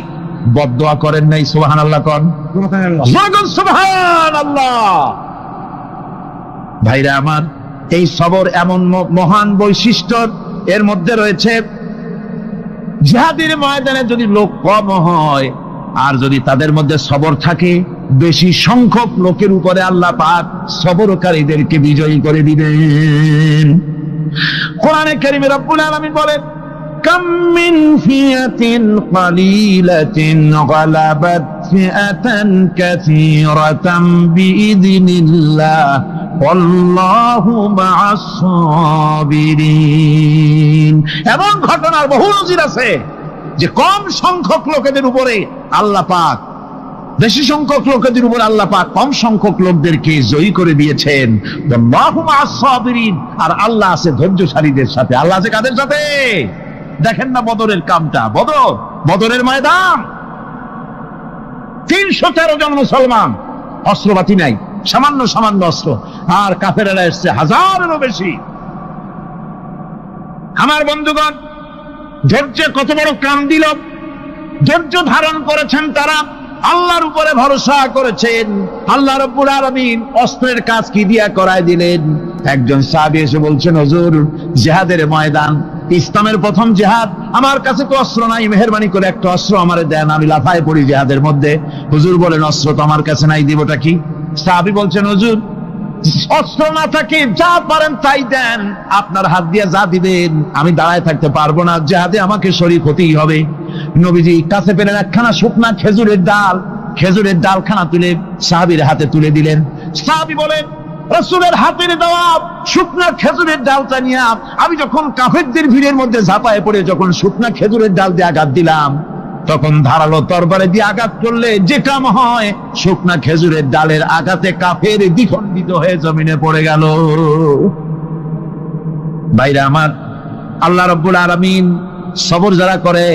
বদদোয়া করেন নাই। সুবহানাল্লাহ কোন, সুবহানাল্লাহ। ভাইরা আমার, এই সবর এমন মহান বৈশিষ্ট্য, এর মধ্যে রয়েছে জিহাদের ময়দানে যদি লোক কম হয় আর যদি তাদের মধ্যে সবর থাকে, বেশি সংখ্যক লোকের উপরে আল্লাহ পাক সবরকারীদেরকে বিজয়ী করে দিবেন। কোরআনে কারীমে রব্বুল আলামিন বলেন, কাম মিন ফিয়াতিন কালিলাতিন গালাবাত ফিআতান কাসীরাতান বিইذনিল্লাহ আল্লাহু মা'আস সাবিরিন। এমন ঘটনার বহু নজির আছে যে কম সংখ্যক লোকেদের উপরে আল্লাহ পাক, বেশি সংখ্যক লোকেদের উপর আল্লাহ পাক কম সংখ্যক লোকদেরকে জয়ী করে দিয়েছেন। আল্লাহু মা'আস সাবিরিন, আর আল্লাহ আছে ধৈর্যশালীদের সাথে। আল্লাহ আছে কাদের সাথে? দেখেন না বদরের কামটা, বদরের ময়দান, 313 জন মুসলমান, অস্ত্রপাতি নাই, সামান্য সামান্য অস্ত্র, আর কাফেরেরা এসছে হাজারেরও বেশি। আমার বন্ধুগণ, ধৈর্য কত বড় কাম দিল, ধৈর্য ধারণ করেছেন তারা, আল্লাহর উপরে ভরসা করেছেন। আল্লাহ রাব্বুল আলামিন অস্ত্রের কাজ কি দিয়া করায় দিলেন। একজন সাহাবী এসে বলছেন, হুজুর, জিহাদের ময়দান, ইসলামের প্রথম জিহাদ, আমার কাছে তো অস্ত্র নাই, মেহেরবানি করে একটা অস্ত্র আমারে দেন, আমি লাফায় পড়ি জিহাদের মধ্যে। হুজুর বলেন, অস্ত্র তো আমার কাছে নাই, দিবটা কি? সাহাবী বলছেন, হুজুর, অস্ত্র না থাকে যা পারেন তাই দেন, আপনার হাত দিয়ে যা দিবেন আমি দাঁড়ায় থাকতে পারবো না, জিহাদে আমাকে শরীক হতেই হবে। নবীজি কাছে পেলেন একখানা শুকনা খেজুরের ডালখানা তুলে সাহাবীর হাতে তুলে দিলেন। সাহাবী বলেন, রাসূলের হাতের দেওয়া শুকনা খেজুরের ডালটা নিয়ে আমি যখন কাফেরদের ভিড়ের মধ্যে ঝাঁপায় পড়ে যখন শুকনা খেজুরের ডাল দিয়ে আঘাত দিলাম, তখন ধারালো তরবারি দিয়ে আঘাত করলে যে কাম হয়, শুকনা খেজুরের ডালের আঘাতে কাফের দ্বিখণ্ডিত হয়ে জমিনে পড়ে গেল। ভাইরা আমার, আল্লাহ রাব্বুল আলামিন সবর যারা করে,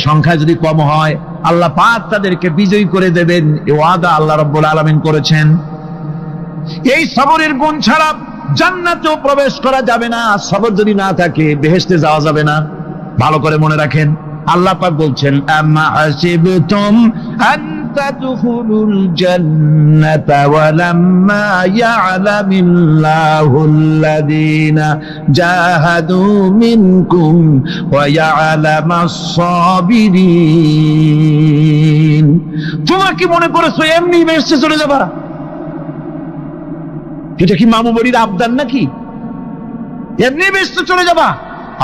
সংখ্যা যদি কম হয়, আল্লাহ পাক তাদেরকে বিজয়ী করে দেবেন, এই ওয়াদা আল্লাহ রাব্বুল আলামিন করেছেন। এই সবরের গুণ ছাড়া জান্নাতেও প্রবেশ করা যাবে না, সবর যদি না থাকে বেহেশতে যাওয়া যাবে না। ভালো করে মনে রাখেন, আল্লাহ পাক বলছেন, আম্মা হাসিবতুম আন তাদখুলুল জান্নাতা ওয়া লাম্মা ইয়া'লামিল্লাহুল্লাযীনা জাহাদু মিনকুম ওয়া ইয়া'লামাস সাবিরিন। তোমরা কি মনে করেছো এমনি বেহেশতে চলে যাবা? এটা কি মামু বাড়ির আবদার নাকি? এমনি বেহেশতে চলে যাবা?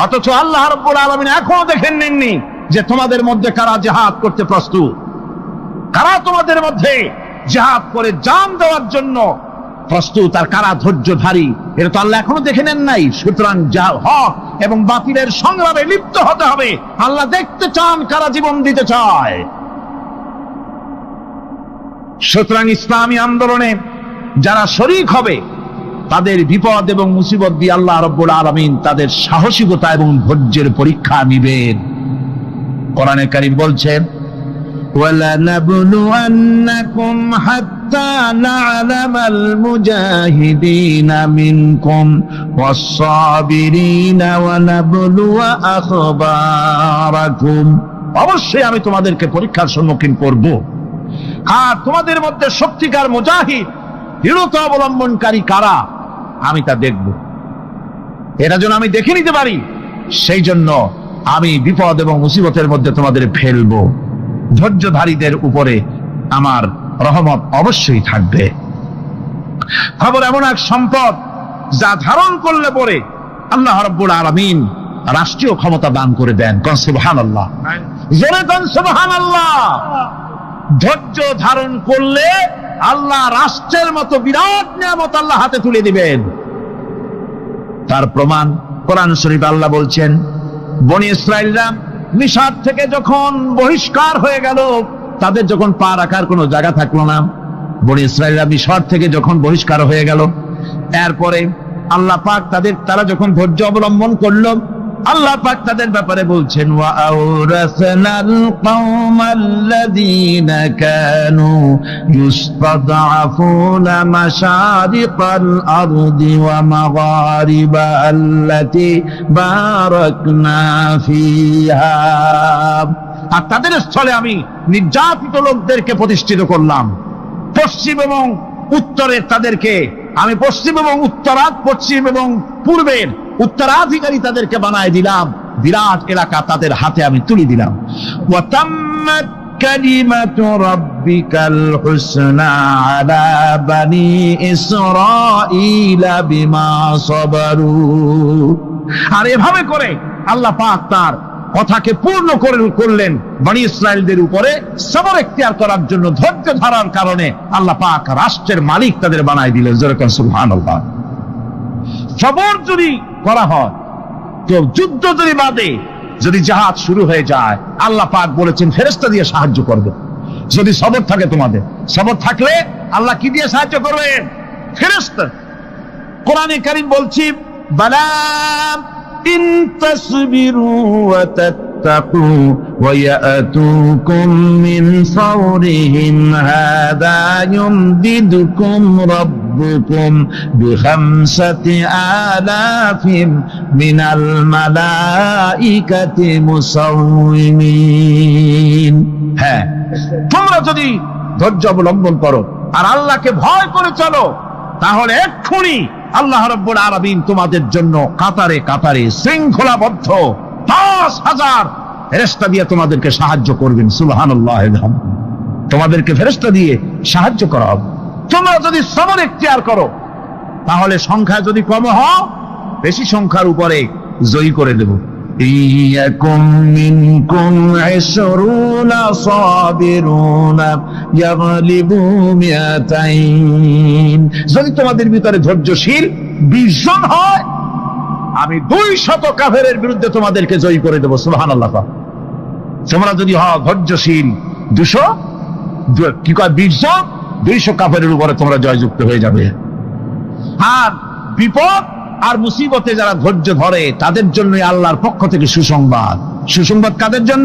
অথচ আল্লাহ রাব্বুল আলামিন এখনো দেখেন নেননি যে তোমাদের মধ্যে কারা জিহাদ করতে প্রস্তুত, কারা তোমাদের মধ্যে জিহাদ করে জান দেওয়ার জন্য প্রস্তুত, আর কারা ধৈর্যধারী, এটা তো আল্লাহ এখনো দেখে নেন নাই। সুতরাং হক এবং বাতিলের সংগ্রামে লিপ্ত হতে হবে। আল্লাহ দেখতে চান কারা জীবন দিতে চায়। সুতরাং ইসলামী আন্দোলনে যারা শরীক হবে তাদের বিপদ এবং মুসিবত দিয়ে আল্লাহ রাব্বুল আলামিন তাদের সাহসিকতা এবং ধৈর্যের পরীক্ষা নিবেন। কোরআনে কারীম বলছেন, وَلَنَبْلُوَنَّكُمْ حَتَّى نَعْلَمَ الْمُجَاهِدِينَ مِنكُمْ وَالصَّابِرِينَ وَنَبْلُوَ أَخْبَارَكُمْ। অবশ্যই আমি তোমাদেরকে পরীক্ষার সম্মুখীন করব, আর তোমাদের মধ্যে সত্যিকার মুজাহিদ দৃঢ়তা অবলম্বনকারী কারা আমি তা দেখব। এটা যেন আমি দেখে নিতে পারি, সেই জন্য আমি বিপদ এবং মুসিবতের মধ্যে তোমাদের ফেলবো। ধৈর্যধারীদের উপরে আমার রহমত অবশ্যই থাকবে। খবর এমন এক সম্পদ যা ধারণ করলে পরে আল্লাহ রাব্বুল আলামিন রাষ্ট্রীয় ক্ষমতা দান করে দেন। কোন সুবহানাল্লাহ, জোরে কোন সুবহানাল্লাহ। ধৈর্য ধারণ করলে আল্লাহ রাষ্ট্রের মতো বিরাট নিয়ামত আল্লাহ হাতে তুলে দিবেন। তার প্রমাণ কোরআন শরীফ আল্লাহ বলছেন, বনি ইসরাইলরা মিশর থেকে যখন বহিষ্কার হয়ে গেল, তাদের যখন পা রাখার কোনো জায়গা থাকলো না, বনি ইসরাইলরা মিশর থেকে যখন বহিষ্কার হয়ে গেল, এরপরে আল্লাহ পাক তারা যখন ধৈর্য অবলম্বন করলো, আল্লাহ পাক তাদের ব্যাপারে বলছেন, ওয়া আওরাসনাল কওমাল্লাযীনা কানু ইউসতাদআফুনা মাশারিকাল আরদি ওয়া মাগারিবা আল্লাতী বারাকনা ফিহা। আর তাদের স্থলে আমি নির্যাতিত লোকদেরকে প্রতিষ্ঠিত করলাম। পশ্চিম এবং উত্তরের তাদেরকে আমি পশ্চিম এবং পশ্চিম এবং পূর্বের উত্তরাধিকারী তাদেরকে বানায় দিলাম। বিরাট এলাকা তাদের হাতে আমি তুলে দিলাম। ওয়া তাম্মাত কালিমাতু রাব্বিকাল হুসনা আলা বানি ইসরাঈলা বিমা সাবারু। আর এভাবে করে আল্লাহ পাক তার কথাকে পূর্ণ করলেন বনি ইসরাইলদের উপরে। সবর এখতিয়ার করার জন্য, ধৈর্য ধারার কারণে আল্লাহ পাক রাষ্ট্রের মালিক তাদের বানায় দিলেন। যেরকম সুবহানাল্লাহ। সবর যদি করা হয়, তো যুদ্ধ যদি বাদে, যদি জাহাজ শুরু হয়ে যায়, আল্লাহ পাক বলেছেন ফেরেশতা দিয়ে সাহায্য করবে। যদি সবর থাকে, তোমাদের সবর থাকলে আল্লাহ কি দিয়ে সাহায্য করবেন? ফেরেশতা। কোরআনে কারীম বলছি, বালা ইন তাসবিরু ওয়া তাত্তাকু ওয়া ইয়াতুকুম মিন ফাওরিহিম হাদা ইউমদিদুকুম রাব্বুকুম বিখামসাতি আলাফিন মিনাল মালাইকাতি মুসাউমিন। হ্যাঁ, তোমরা যদি ধৈর্য অবলম্বন করো আর আল্লাহকে ভয় করে চলো, তাহলে এক্ষুনি আল্লাহ রাব্বুল আলামিন তোমাদের জন্য কাতারে কাতারে শৃঙ্খলাবদ্ধ 10,000 ফেরেশতা দিয়ে তোমাদেরকে সাহায্য করবেন। সুবহানাল্লাহ। তোমাদেরকে ফেরেশতা দিয়ে সাহায্য করা হবে। তোমরা যদি সবর এখতিয়ার করো, তাহলে সংখ্যা যদি কম হও, বেশি সংখ্যার উপরে জয়ী করে দেব। ইয়াকুম মিনকুম 20 সাবিরুনা ইয়াগলিবু মিয়াতাইন। যদি তোমাদের ভিতরে ধৈর্যশীল 20 জন হয়, আমি 200 কাফেরের বিরুদ্ধে তোমাদেরকে জয়ী করে দেব। সুবহানাল্লাহ। তোমরা যদি হও ধৈর্যশীল 20 জন, 200 কাফেরের উপরে তোমরা জয়যুক্ত হয়ে যাবে। আর বিপদ আর মুসিবতে যারা ধৈর্য ধরে, তাদের জন্য আল্লাহর পক্ষ থেকে সুসংবাদ। সুসংবাদ কাদের জন্য?